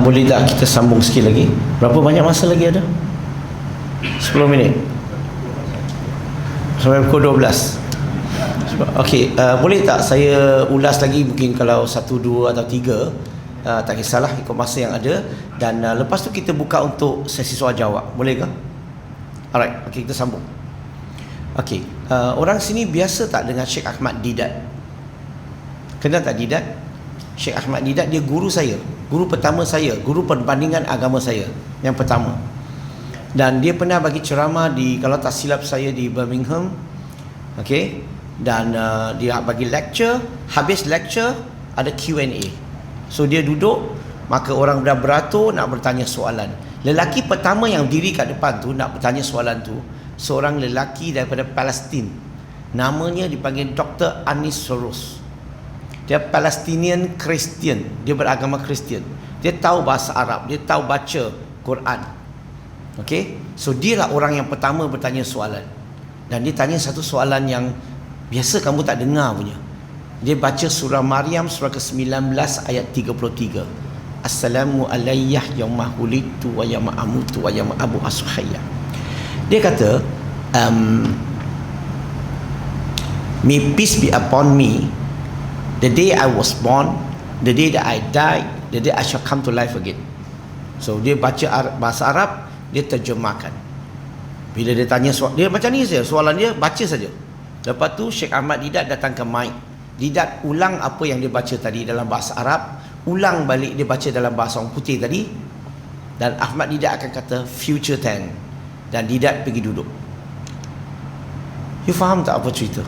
Boleh tak kita sambung sikit lagi? Berapa banyak masa lagi ada? 10 minit sampai pukul 12. Okey, boleh tak saya ulas lagi, mungkin kalau 1, 2 atau 3, tak kisahlah, ikut masa yang ada. Dan lepas tu kita buka untuk sesi soal jawab. Boleh ke? Alright, okey, kita sambung. Okey, orang sini biasa tak dengan Sheikh Ahmad Didat? Kenal tak Didat? Sheikh Ahmad Didat, dia guru saya, guru pertama saya, guru perbandingan agama saya yang pertama. Dan dia pernah bagi ceramah di, kalau tak silap saya, di Birmingham. Okey, dan dia bagi lecture. Habis lecture ada Q&A. So dia duduk, maka orang dah beratur nak bertanya soalan. Lelaki pertama yang diri kat depan tu nak bertanya soalan tu, seorang lelaki daripada Palestin. Namanya dipanggil Dr. Anis Soros. Dia Palestinian Christian, dia beragama Kristian. Dia tahu bahasa Arab, dia tahu baca Quran. Okey, so dia lah orang yang pertama bertanya soalan. Dan dia tanya satu soalan yang biasa kamu tak dengar punya. Dia baca surah Maryam surah ke-19 ayat 33. Assalamu alayyah yaumah hulitu wa yaumah amutu wa yaumah abu asuhayya. Dia kata, may peace be upon me, the day I was born, the day that I died, the day I shall come to life again. So dia baca bahasa Arab, dia terjemahkan. Bila dia tanya soal, dia macam ni saja, soalan dia baca saja. Lepas tu Sheikh Ahmad Didat datang ke mic. Didat ulang apa yang dia baca tadi dalam bahasa Arab, ulang balik dia baca dalam bahasa orang putih tadi. Dan Ahmad Didat akan kata future tense. Dan Didat pergi duduk. You faham tak apa cerita?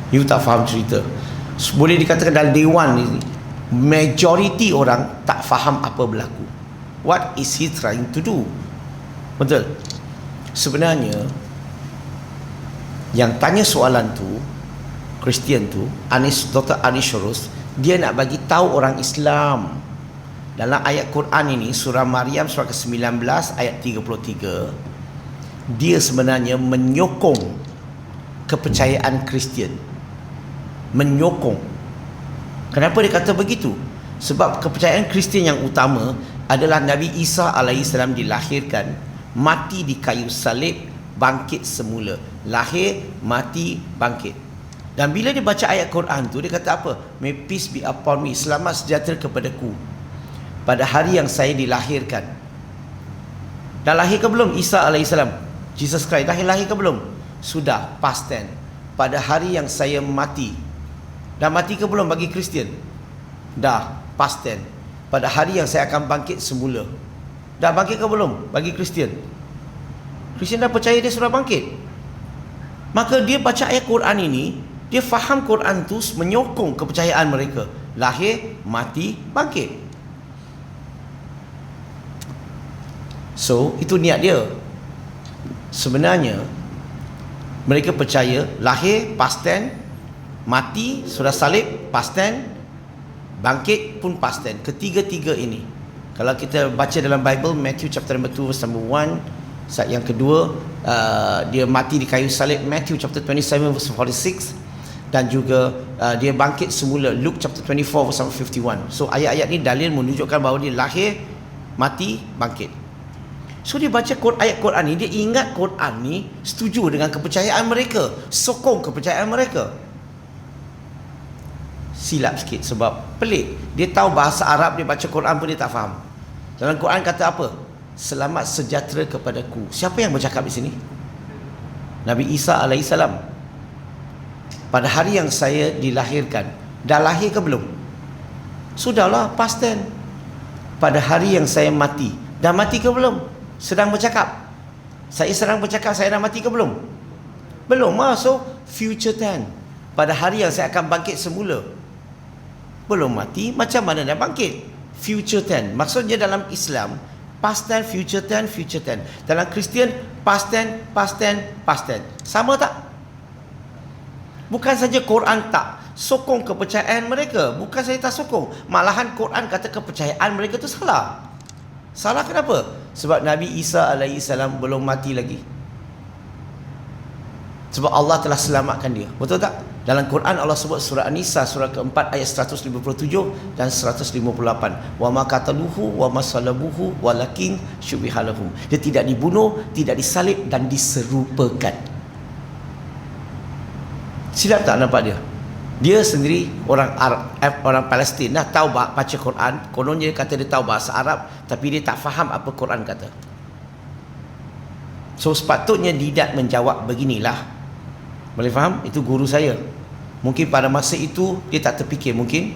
You tak faham cerita. Boleh dikatakan dalam dewan ni, majority orang tak faham apa berlaku. What is he trying to do? Betul? Sebenarnya yang tanya soalan tu, Kristian tu, Dr. Anis Soros, dia nak bagi tahu orang Islam dalam ayat Quran ini, surah Maryam surah ke-19 ayat 33, dia sebenarnya menyokong kepercayaan Kristian. Menyokong. Kenapa dia kata begitu? Sebab kepercayaan Kristian yang utama adalah Nabi Isa alaihissalam dilahirkan, mati di kayu salib, bangkit semula. Lahir, mati, bangkit. Dan bila dia baca ayat Quran tu, dia kata apa? May peace be upon me, selamat sejahtera kepadaku pada hari yang saya dilahirkan. Dah lahir ke belum Isa alaihissalam? Jesus Christ lahir ke belum? Sudah, past tense. Pada hari yang saya mati. Dah mati ke belum bagi Kristian? Dah, past tense. Pada hari yang saya akan bangkit semula. Dah bangkit ke belum bagi Kristian? Kristian dah percaya dia sudah bangkit. Maka dia baca ayat Quran ini, dia faham Quran tu menyokong kepercayaan mereka. Lahir, mati, bangkit. So, itu niat dia. Sebenarnya mereka percaya lahir, past tense, mati, surah salib, past tense, bangkit pun past tense. Ketiga-tiga ini, kalau kita baca dalam Bible, Matthew chapter number 2 verse number 1, saat yang kedua, dia mati di kayu salib, Matthew chapter 27 verse 46, dan juga dia bangkit semula, Luke chapter 24 verse 51. So ayat-ayat ni dalil menunjukkan bahawa dia lahir, mati, bangkit. So dia baca ayat Quran ni, dia ingat Quran ni setuju dengan kepercayaan mereka, sokong kepercayaan mereka. Silap sikit sebab pelik. Dia tahu bahasa Arab, dia baca Quran pun dia tak faham. Dalam Quran kata apa? Selamat sejahtera kepadaku. Siapa yang bercakap di sini? Nabi Isa alaihissalam. Pada hari yang saya dilahirkan. Dah lahir ke belum? Sudahlah, past tense. Pada hari yang saya mati. Dah mati ke belum? Sedang bercakap. Saya sedang bercakap, saya dah mati ke belum? Belum. So future tense. Pada hari yang saya akan bangkit semula. Belum mati, macam mana dah bangkit? Future tense. Maksudnya dalam Islam, past tense, future tense, future tense. Dalam Kristian, past tense, past tense, past tense. Sama tak? Bukan saja Quran tak sokong kepercayaan mereka. Bukan saya tak sokong. Malahan Quran kata kepercayaan mereka tu salah. Salah kenapa? Sebab Nabi Isa alaihissalam belum mati lagi. Sebab Allah telah selamatkan dia. Betul tak? Dalam Quran Allah sebut surah An-Nisa surah keempat ayat 157 dan 158. Wa ma qataluhu wa ma salabuhu walakin syubihalahum. Dia tidak dibunuh, tidak disalib dan diserupakan. Silap tak nampak dia? Dia sendiri orang Arab, orang Palestin dah tahu baca Quran. Kononnya dia kata dia tahu bahasa Arab, tapi dia tak faham apa Quran kata. So sepatutnya dia menjawab beginilah. Boleh faham? Itu guru saya. Mungkin pada masa itu dia tak terfikir mungkin.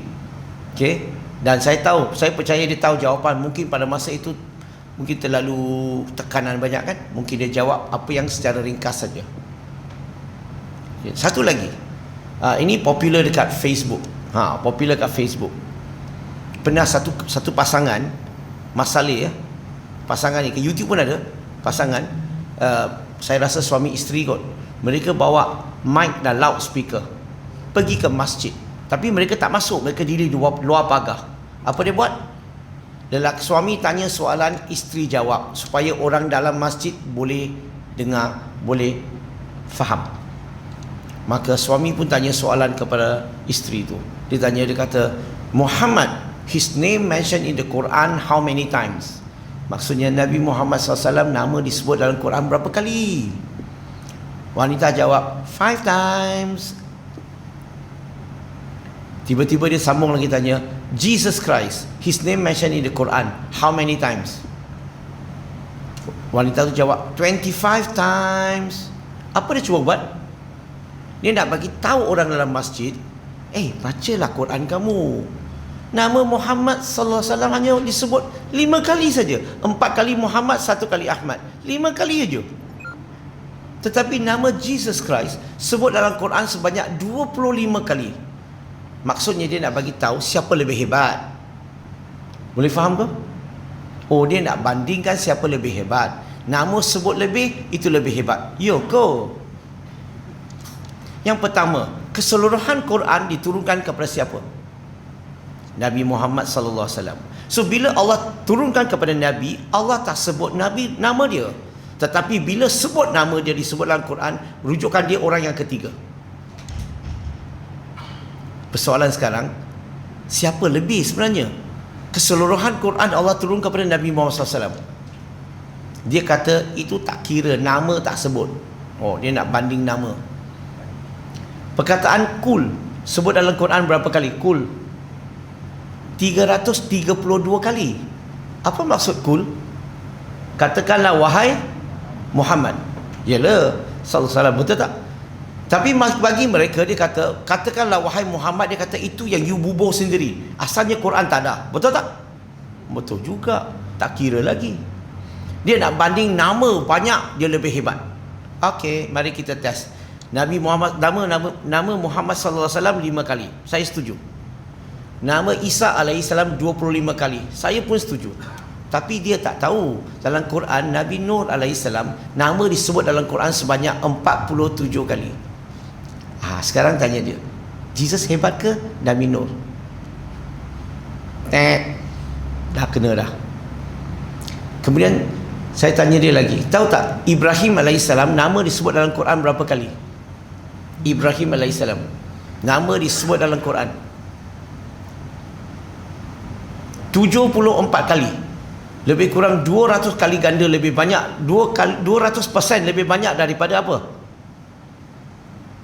Okey. Dan saya tahu, saya percaya dia tahu jawapan. Mungkin pada masa itu mungkin terlalu tekanan banyak kan? Mungkin dia jawab apa yang secara ringkas saja. Okay. Satu lagi. Ini popular dekat Facebook. Popular dekat Facebook. Pernah satu pasangan Mas Saleh ya. Pasangan ni ke YouTube pun ada. Pasangan saya rasa suami isteri kot. Mereka bawa mic dan loudspeaker pergi ke masjid, tapi mereka tak masuk, mereka diri luar pagar. Apa dia buat? Suami tanya soalan, isteri jawab, supaya orang dalam masjid boleh dengar, boleh faham. Maka suami pun tanya soalan kepada isteri tu. Dia tanya, dia kata, Muhammad, his name mentioned in the Quran how many times? Maksudnya Nabi Muhammad SAW nama disebut dalam Quran berapa kali? Wanita jawab 5 times. Tiba-tiba dia sambung lagi tanya, Jesus Christ, his name mentioned in the Quran how many times? Wanita tu jawab 25 times. Apa dia cuba buat? Dia nak bagi tahu orang dalam masjid, bacalah Quran kamu. Nama Muhammad sallallahu alaihi wasallam hanya disebut 5 kali saja. 4 kali Muhammad, 1 kali Ahmad. 5 kali aja. Tetapi nama Jesus Christ sebut dalam Quran sebanyak 25 kali. Maksudnya dia nak bagi tahu siapa lebih hebat. Boleh faham ke? Oh, dia nak bandingkan siapa lebih hebat. Nama sebut lebih, itu lebih hebat. Yo ko. Yang pertama, keseluruhan Quran diturunkan kepada siapa? Nabi Muhammad sallallahu alaihi wasallam. So bila Allah turunkan kepada Nabi, Allah tak sebut Nabi nama dia. Tetapi bila sebut nama dia disebut dalam Quran, rujukan dia orang yang ketiga. Persoalan sekarang, siapa lebih sebenarnya? Keseluruhan Quran Allah turun kepada Nabi Muhammad SAW. Dia kata itu tak kira, nama tak sebut. Oh, dia nak banding nama. Perkataan kul sebut dalam Quran berapa kali? Kul 332 kali. Apa maksud kul? Katakanlah wahai Muhammad. Yalah, sallallahu alaihi wasallam, betul tak? Tapi bagi mereka dia kata, katakanlah wahai Muhammad, dia kata itu yang you bubuh sendiri. Asalnya Quran tak ada. Betul tak? Betul juga. Tak kira lagi. Dia nak banding nama banyak, dia lebih hebat. Okey, mari kita test. Nabi Muhammad nama Muhammad sallallahu alaihi wasallam 5 kali. Saya setuju. Nama Isa alaihissalam 25 kali. Saya pun setuju. Tapi dia tak tahu dalam Quran Nabi Nur alaihissalam nama disebut dalam Quran sebanyak 47 kali. Sekarang tanya dia, Jesus hebat ke Nabi Nur? Dah kena dah. Kemudian saya tanya dia lagi, tahu tak Ibrahim alaihissalam nama disebut dalam Quran berapa kali? Ibrahim alaihissalam nama disebut dalam Quran 74 kali. Lebih kurang 200 kali ganda lebih banyak, 200% lebih banyak daripada apa?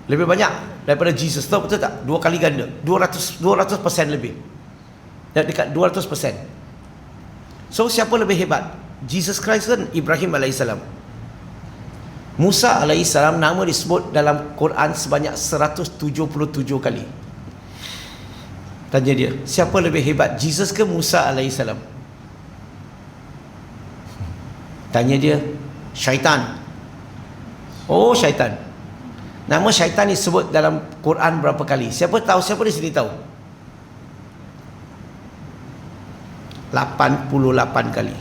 Lebih banyak daripada Jesus. Tahu betul tak? 2 kali ganda, 200% lebih. Dan dekat 200%. So siapa lebih hebat? Jesus Christ kan Ibrahim alaihissalam. Musa alaihissalam nama disebut dalam Quran sebanyak 177 kali. Tanya dia, siapa lebih hebat? Jesus ke Musa alaihissalam? Tanya dia, syaitan. Oh, syaitan. Nama syaitan disebut dalam Quran berapa kali? Siapa tahu? Siapa di sini tahu? 88 kali.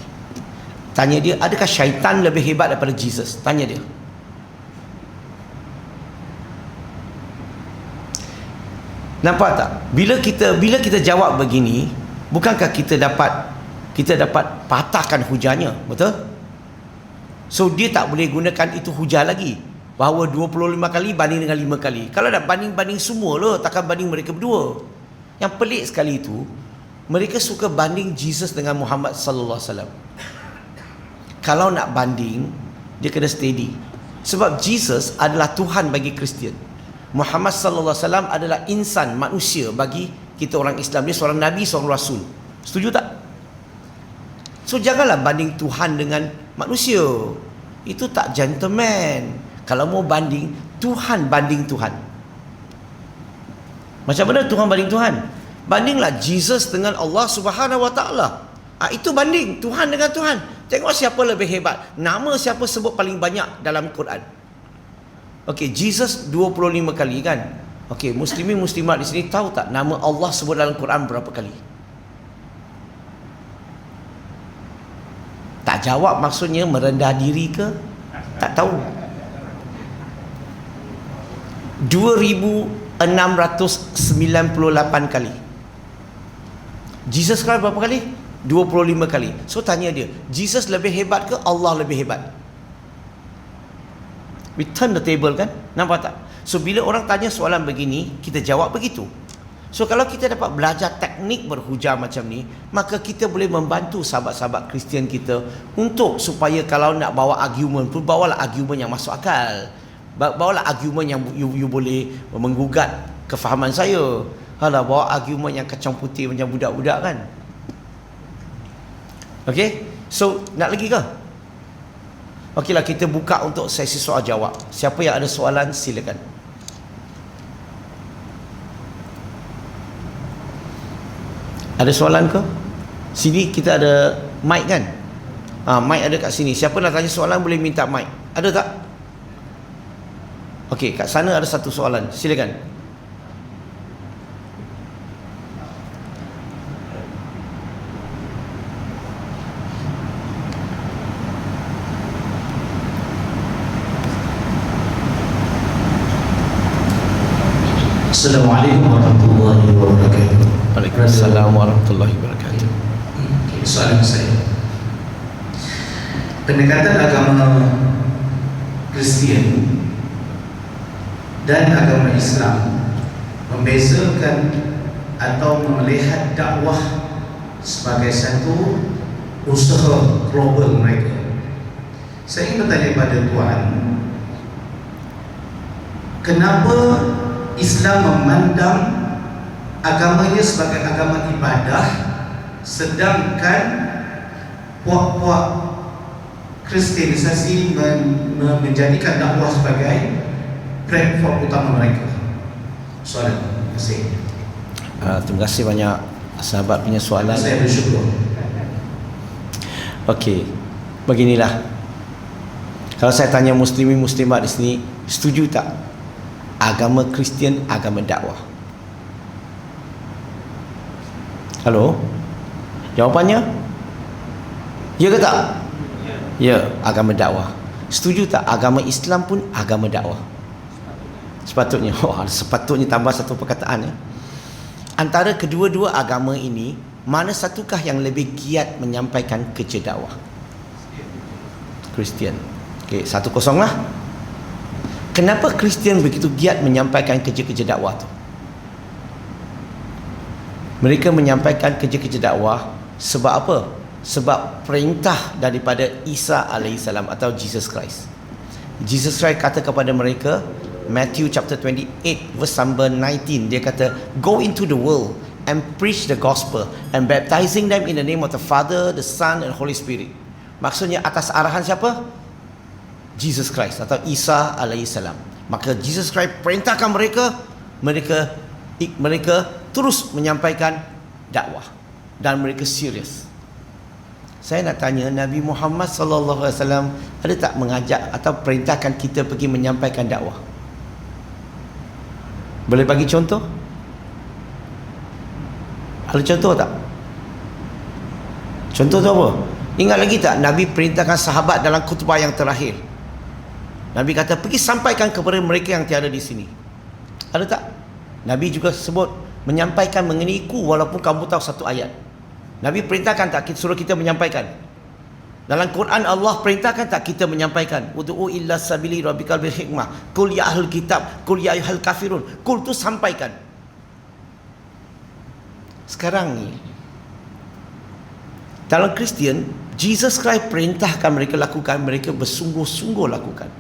Tanya dia, adakah syaitan lebih hebat daripada Jesus? Tanya dia. Nampak tak? Bila kita jawab begini, bukankah kita dapat patahkan hujahnya? Betul? So dia tak boleh gunakan itu hujah lagi. bahawa 25 kali banding dengan 5 kali. Kalau nak banding-banding semua lah, takkan banding mereka berdua. Yang pelik sekali itu, mereka suka banding Jesus dengan Muhammad sallallahu alaihi wasallam. Kalau nak banding, dia kena steady. Sebab Jesus adalah Tuhan bagi Kristian. Muhammad sallallahu alaihi wasallam adalah insan, manusia bagi kita orang Islam. Dia seorang nabi, seorang rasul. Setuju tak? So janganlah banding Tuhan dengan manusia. Itu tak gentleman. Kalau mau banding, Tuhan banding Tuhan. Macam mana Tuhan banding Tuhan? Bandinglah Jesus dengan Allah Subhanahu Wa Taala. Itu banding Tuhan dengan Tuhan. Tengok siapa lebih hebat. Nama siapa sebut paling banyak dalam Quran. Okey, Jesus 25 kali kan? Okey, muslimin muslimat di sini tahu tak nama Allah sebut dalam Quran berapa kali? Tak jawab maksudnya merendah diri ke? Tak tahu. 2698 kali. Jesus Christ berapa kali? 25 kali. So tanya dia, Jesus lebih hebat ke Allah lebih hebat? We turn the table kan? Nampak tak? So bila orang tanya soalan begini, kita jawab begitu. So kalau kita dapat belajar teknik berhujah macam ni, maka kita boleh membantu sahabat-sahabat Kristian kita untuk supaya kalau nak bawa argument pun, bawalah argument yang masuk akal. Bawalah argument yang you boleh menggugat kefahaman saya. Halah, bawa argument yang kacang putih macam budak-budak kan. Okey, so nak lagi ke? Okeylah, kita buka untuk sesi soal jawab. Siapa yang ada soalan silakan. Ada soalan ke? Sini kita ada mic kan? Mic ada kat sini. Siapa nak tanya soalan boleh minta mic. Ada tak? Okey, kat sana ada satu soalan. Silakan. Assalamualaikum warahmatullahi wabarakatuh. Waalaikumsalam warahmatullahi wabarakatuh. Soalan saya, pendekatan agama Kristian dan agama Islam membezakan atau melihat dakwah sebagai satu usaha global mereka. Saya ingin bertanya pada Tuan, kenapa Islam memandang agamanya sebagai agama ibadah, sedangkan puak-puak Kristianisasi menjadikan dakwah sebagai platform utama mereka? Soalan. Terima kasih. Terima kasih banyak sahabat punya soalan. Saya bersyukur. Okey, beginilah. Kalau saya tanya muslimin muslimat di sini, setuju tak agama Kristian agama dakwah? Halo? Jawapannya? Ya ke tak? Ya, agama dakwah. Setuju tak agama Islam pun agama dakwah? Sepatutnya. Sepatutnya tambah satu perkataan ya. Antara kedua-dua agama ini, mana satukah yang lebih giat menyampaikan kerja dakwah? Kristian. Okey, 1-0 lah. Kenapa Kristian begitu giat menyampaikan kerja-kerja dakwah tu? Mereka menyampaikan kerja-kerja dakwah sebab apa? Sebab perintah daripada Isa alaihissalam atau Jesus Christ. Jesus Christ kata kepada mereka, Matthew chapter 28 verse number 19, dia kata, go into the world and preach the gospel and baptizing them in the name of the Father, the Son and Holy Spirit. Maksudnya atas arahan siapa? Jesus Christ atau Isa alaihissalam. Maka Jesus Christ perintahkan mereka terus menyampaikan dakwah dan mereka serius. Saya nak tanya, Nabi Muhammad sallallahu alaihi wasallam ada tak mengajak atau perintahkan kita pergi menyampaikan dakwah? Boleh bagi contoh? Ada contoh tak? Contoh tu apa? Ingat lagi tak Nabi perintahkan sahabat dalam khutbah yang terakhir? Nabi kata, pergi sampaikan kepada mereka yang tiada di sini. Ada tak? Nabi juga sebut menyampaikan mengenaiku walaupun kamu tahu satu ayat. Nabi perintahkan tak suruh kita menyampaikan? Dalam Quran Allah perintahkan tak kita menyampaikan ud'u illa sabili rabbikal bil hikmah, qul ya ahlul kitab, qul ya ayyuhal kafirun. Qul tu sampaikan. Sekarang ni dalam Kristian, Jesus Christ perintahkan mereka lakukan, mereka bersungguh-sungguh lakukan.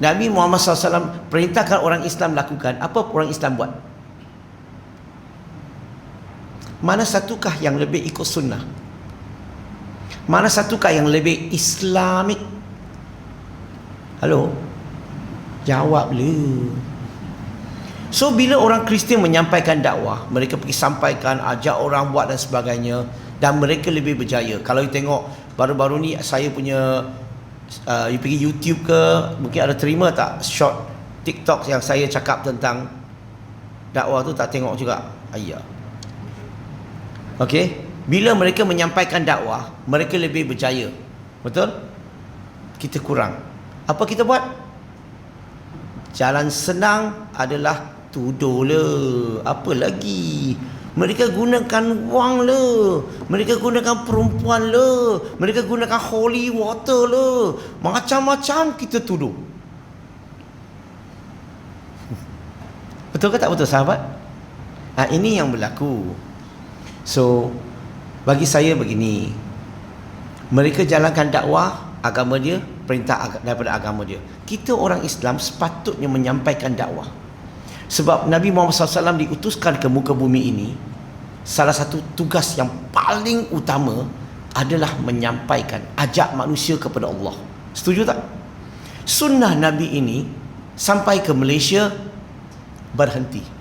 Nabi Muhammad SAW perintahkan orang Islam lakukan, apa orang Islam buat? Mana satukah yang lebih ikut sunnah? Mana satukah yang lebih Islamik? Halo? Jawab lu. So bila orang Kristian menyampaikan dakwah, mereka pergi sampaikan, ajak orang buat dan sebagainya, dan mereka lebih berjaya. Kalau you tengok baru-baru ni saya punya you pergi YouTube ke, mungkin ada terima tak short TikTok yang saya cakap tentang dakwah tu, tak tengok juga? Ayah. Okey, bila mereka menyampaikan dakwah, mereka lebih berjaya. Betul? Kita kurang. Apa kita buat? Jalan senang adalah tuduh le. Apa lagi? Mereka gunakan wang le. Mereka gunakan perempuan le. Mereka gunakan holy water le. Macam-macam kita tuduh. Betul ke tak betul sahabat? Ini yang berlaku. So bagi saya begini, mereka jalankan dakwah agama dia, perintah daripada agama dia. Kita orang Islam sepatutnya menyampaikan dakwah. Sebab Nabi Muhammad SAW diutuskan ke muka bumi ini, salah satu tugas yang paling utama adalah menyampaikan, ajak manusia kepada Allah. Setuju tak? Sunnah Nabi ini sampai ke Malaysia berhenti.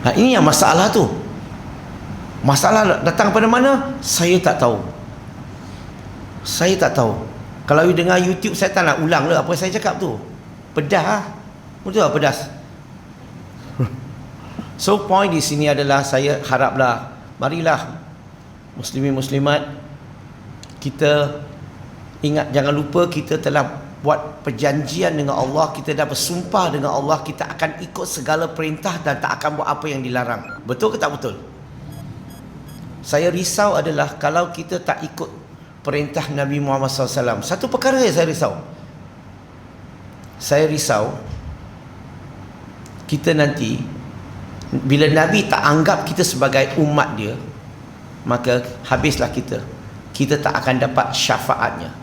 Ini yang masalah tu. Masalah datang pada mana? Saya tak tahu. Kalau you dengar YouTube, saya tak nak ulang lah apa saya cakap tu. Pedas lah. Betul tak pedas? So point di sini adalah, saya haraplah, marilah muslimin muslimat, kita ingat, jangan lupa kita telah buat perjanjian dengan Allah, kita dah bersumpah dengan Allah, kita akan ikut segala perintah dan tak akan buat apa yang dilarang. Betul ke tak betul? Saya risau adalah kalau kita tak ikut perintah Nabi Muhammad SAW. Satu perkara yang saya risau. Saya risau kita nanti, bila Nabi tak anggap kita sebagai umat dia, maka habislah kita. Kita tak akan dapat syafaatnya.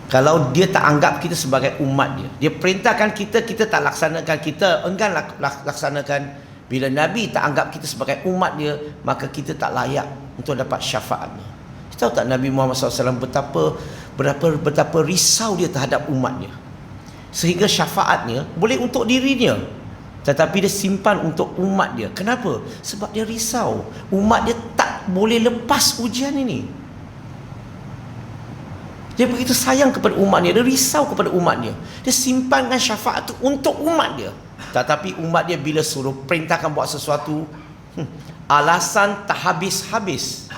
Kalau dia tak anggap kita sebagai umat dia, dia perintahkan kita, kita tak laksanakan, kita enggan laksanakan. Bila Nabi tak anggap kita sebagai umat dia, maka kita tak layak untuk dapat syafaatnya. Kita tahu tak Nabi Muhammad SAW betapa risau dia terhadap umatnya, sehingga syafaatnya boleh untuk dirinya, tetapi dia simpan untuk umat dia. Kenapa? Sebab dia risau umat dia tak boleh lepas ujian ini. Dia begitu sayang kepada umat dia, dia risau kepada umat dia, dia simpankan syafaat itu untuk umat dia. Tetapi umat dia bila suruh perintahkan buat sesuatu, alasan tak habis-habis.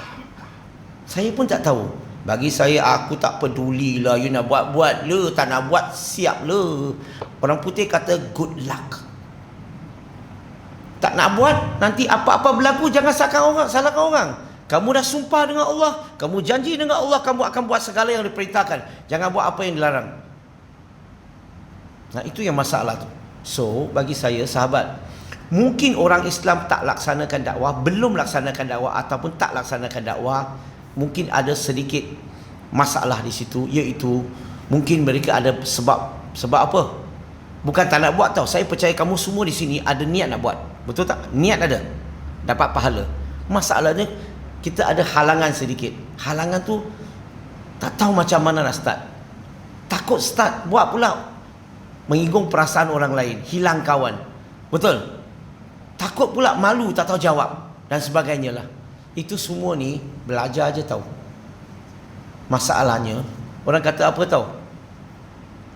Saya pun tak tahu. Bagi saya, aku tak pedulilah, you nak buat-buat le, tak nak buat siap le. Orang putih kata good luck. Tak nak buat, nanti apa-apa berlaku jangan salahkan orang. Kamu dah sumpah dengan Allah, kamu janji dengan Allah, kamu akan buat segala yang diperintahkan, jangan buat apa yang dilarang. Nah, itu yang masalah tu. So bagi saya sahabat, mungkin orang Islam tak laksanakan dakwah, belum laksanakan dakwah, ataupun tak laksanakan dakwah, mungkin ada sedikit masalah di situ, iaitu mungkin mereka ada sebab apa? Bukan tak nak buat tau. Saya percaya kamu semua di sini ada niat nak buat. Betul tak? Niat ada, dapat pahala. Masalahnya kita ada halangan sedikit. Halangan tu tak tahu macam mana nak start. Takut start, buat pula menyinggung perasaan orang lain, hilang kawan. Betul? Takut pula malu, tak tahu jawab dan sebagainya lah. Itu semua ni belajar aja tahu. Masalahnya orang kata apa tahu?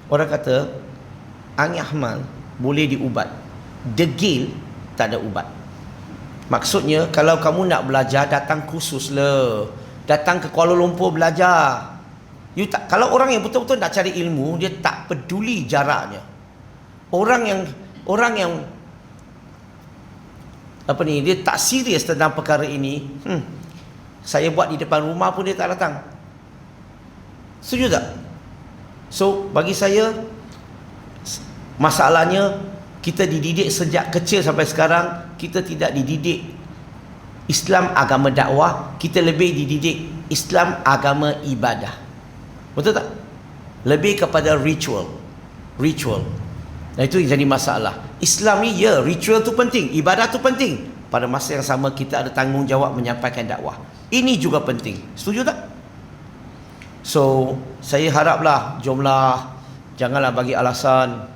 Orang kata angin ahmal boleh diubat, degil tak ada ubat. Maksudnya kalau kamu nak belajar, datang kursus le, datang ke Kuala Lumpur belajar. Kalau orang yang betul-betul nak cari ilmu, dia tak peduli jaraknya. Orang yang apa ni, dia tak serius tentang perkara ini, saya buat di depan rumah pun dia tak datang. Setuju tak? So bagi saya, masalahnya kita dididik sejak kecil sampai sekarang, kita tidak dididik Islam agama dakwah, kita lebih dididik Islam agama ibadah. Betul tak? Lebih kepada ritual. Dan itu yang jadi masalah. Islam ni ya, ritual tu penting, ibadah tu penting. Pada masa yang sama kita ada tanggungjawab menyampaikan dakwah. Ini juga penting. Setuju tak? So saya haraplah, jomlah, janganlah bagi alasan.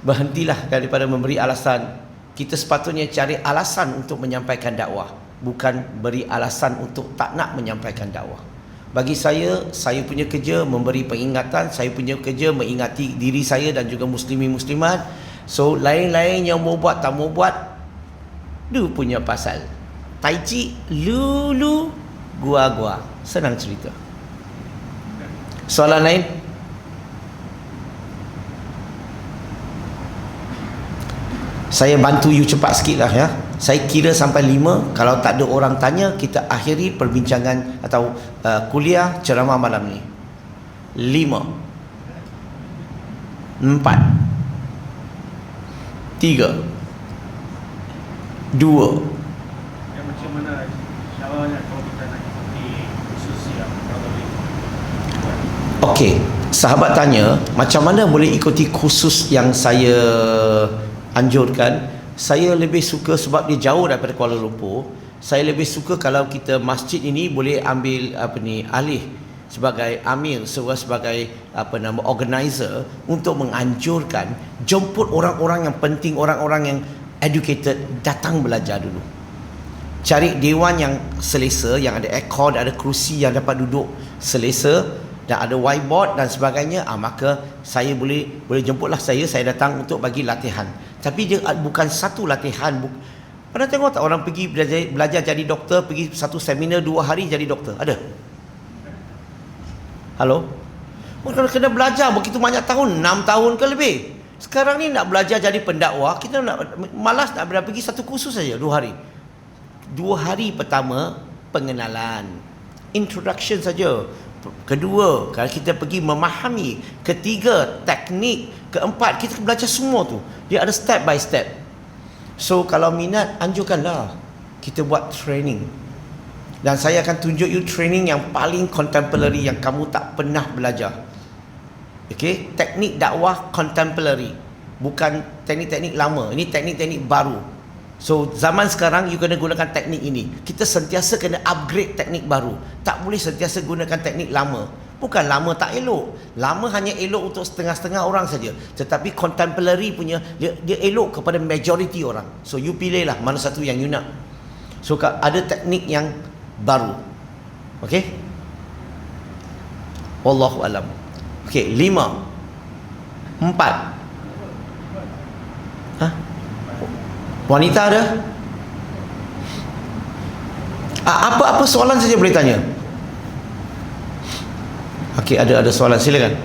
Berhentilah daripada memberi alasan. Kita sepatutnya cari alasan untuk menyampaikan dakwah, bukan beri alasan untuk tak nak menyampaikan dakwah. Bagi saya punya kerja memberi peringatan, saya punya kerja mengingati diri saya dan juga muslimin muslimat. So lain-lain yang mau buat tak mau buat, dia punya pasal. Tai chi, lulu, gua. Senang cerita. Soalan lain? Saya bantu you cepat sikit lah ya. Saya kira sampai 5. Kalau tak ada orang tanya, kita akhiri perbincangan atau kuliah ceramah malam ni. 5 4 3 2. Macam mana caranya kalau kita nak ikuti khusus yang Brotherly buat? Okey, sahabat tanya macam mana boleh ikuti khusus yang saya anjurkan. Saya lebih suka, sebab dia jauh daripada Kuala Lumpur, saya lebih suka kalau kita masjid ini boleh ambil alih sebagai amir, sebagai organizer untuk menganjurkan jemput orang-orang yang penting, orang-orang yang educated, datang belajar dulu. Cari dewan yang selesa, yang ada aircon, ada kerusi yang dapat duduk selesa dan ada whiteboard dan sebagainya. Maka saya boleh jemputlah saya datang untuk bagi latihan. Tapi dia bukan satu latihan. Pernah tengok tak orang pergi belajar jadi doktor, pergi satu seminar 2 hari jadi doktor? Ada? Halo? Kena belajar begitu banyak tahun, 6 tahun ke lebih. Sekarang ni nak belajar jadi pendakwah, kita malas nak pergi satu kursus saja 2 hari. 2 hari pertama pengenalan, introduction saja. Kedua, kalau kita pergi memahami. Ketiga, teknik. Keempat, kita belajar semua tu. Dia ada step by step. So kalau minat, anjurkanlah kita buat training. Dan saya akan tunjuk you training yang paling contemporary yang kamu tak pernah belajar. Okay? Teknik dakwah contemporary, bukan teknik-teknik lama. Ini teknik-teknik baru. So zaman sekarang you kena gunakan teknik ini. Kita sentiasa kena upgrade teknik baru. Tak boleh sentiasa gunakan teknik lama. Bukan lama tak elok. Lama hanya elok untuk setengah-setengah orang saja. Tetapi contemporary punya dia elok kepada majority orang. So you pilihlah mana satu yang you nak. So ada teknik yang baru. Okey? Wallahu alam. Okey, 5 4. Wanita ada? Apa-apa soalan saja boleh tanya. Okey, ada soalan, silakan.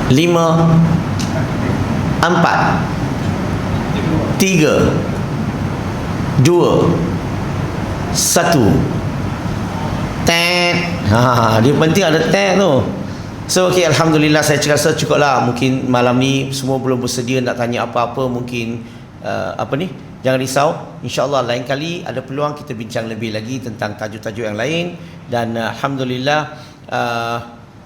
Lima, 4 3 2 1. Dia penting ada tag tu. So okey, alhamdulillah, saya rasa cukuplah. Mungkin malam ni semua belum bersedia nak tanya apa-apa. Mungkin jangan risau, insya-Allah lain kali ada peluang kita bincang lebih lagi tentang tajuk-tajuk yang lain. Dan alhamdulillah,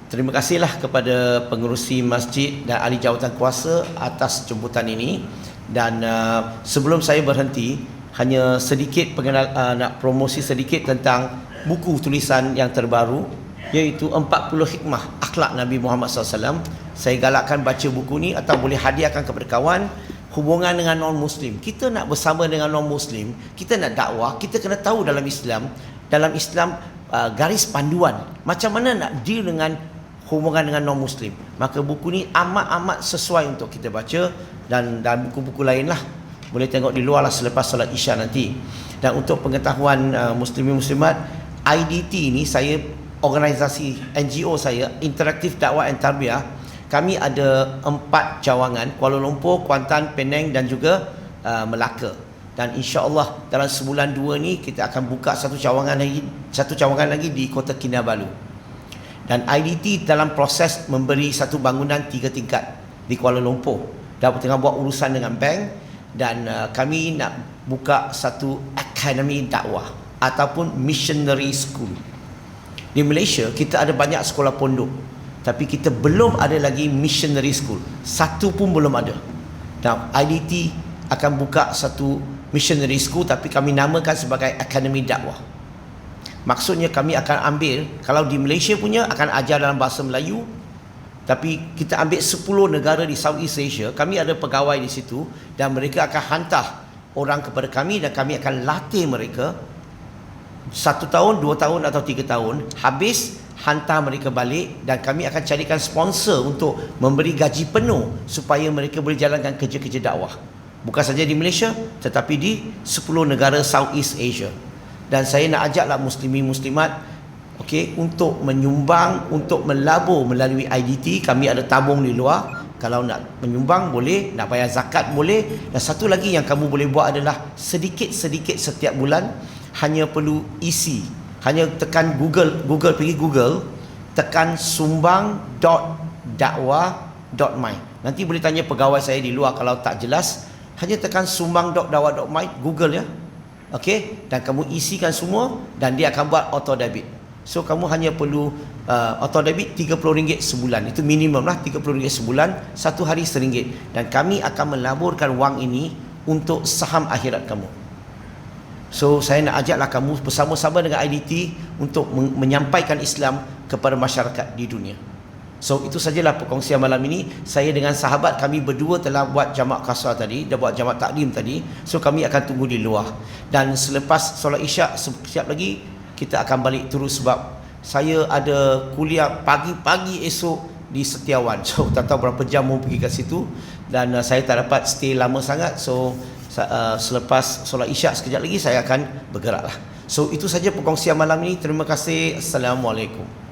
terima kasihlah kepada pengerusi masjid dan ahli jawatan kuasa atas jemputan ini. Dan sebelum saya berhenti, hanya sedikit nak promosi sedikit tentang buku tulisan yang terbaru, iaitu 40 hikmah akhlak Nabi Muhammad SAW. Saya galakkan baca buku ni atau boleh hadiahkan kepada kawan. Hubungan dengan non-Muslim, kita nak bersama dengan non-Muslim, kita nak dakwah, kita kena tahu dalam Islam garis panduan macam mana nak deal dengan hubungan dengan non-Muslim. Maka buku ni amat-amat sesuai untuk kita baca. Dan buku-buku lain lah. Boleh tengok di luar lah selepas solat Isya nanti. Dan untuk pengetahuan muslimin muslimat, IDT ni saya, organisasi NGO saya, Interaktif Dakwah and Tarbiyah, kami ada 4 cawangan, Kuala Lumpur, Kuantan, Penang dan juga Melaka. Dan insya-Allah dalam sebulan 2 ni kita akan buka satu cawangan lagi di Kota Kinabalu. Dan IDT dalam proses memberi satu bangunan 3 tingkat di Kuala Lumpur. Dah tengah buat urusan dengan bank, dan kami nak buka satu akademi dakwah ataupun missionary school. Di Malaysia kita ada banyak sekolah pondok, tapi kita belum ada lagi missionary school. Satu pun belum ada. Dan IDT akan buka satu missionary school, tapi kami namakan sebagai akademi dakwah. Maksudnya kami akan ambil, kalau di Malaysia punya akan ajar dalam bahasa Melayu, tapi kita ambil 10 negara di Southeast Asia, kami ada pegawai di situ dan mereka akan hantar orang kepada kami dan kami akan latih mereka 1 tahun, 2 tahun atau 3 tahun. Habis hantar mereka balik dan kami akan carikan sponsor untuk memberi gaji penuh supaya mereka boleh jalankan kerja-kerja dakwah. Bukan saja di Malaysia tetapi di 10 negara Southeast Asia. Dan saya nak ajaklah muslimin muslimat, okey, untuk menyumbang, untuk melabur melalui IDT. Kami ada tabung di luar. Kalau nak menyumbang boleh, nak bayar zakat boleh. Dan satu lagi yang kamu boleh buat adalah sedikit-sedikit setiap bulan, hanya perlu isi, hanya tekan Google pergi Google, tekan sumbang.dakwah.my. Nanti boleh tanya pegawai saya di luar kalau tak jelas, hanya tekan sumbang.dakwah.my, Google ya. Okey, dan kamu isikan semua dan dia akan buat auto debit. So kamu hanya perlu auto debit RM30 sebulan. Itu minimum lah, RM30 sebulan, satu hari RM1. Dan kami akan melaburkan wang ini untuk saham akhirat kamu. So saya nak ajaklah kamu bersama-sama dengan IDT untuk menyampaikan Islam kepada masyarakat di dunia. So itu sajalah perkongsian malam ini. Saya dengan sahabat kami berdua telah buat jamak kasar tadi, dah buat jamak takdim tadi. So kami akan tunggu di luar. Dan selepas solat Isyak siap lagi kita akan balik terus sebab saya ada kuliah pagi-pagi esok di Setiawan. So tak tahu berapa jam mau pergi kat situ dan saya tak dapat stay lama sangat. So selepas solat Isyak sekejap lagi saya akan bergeraklah. So itu saja perkongsian malam ini. Terima kasih. Assalamualaikum.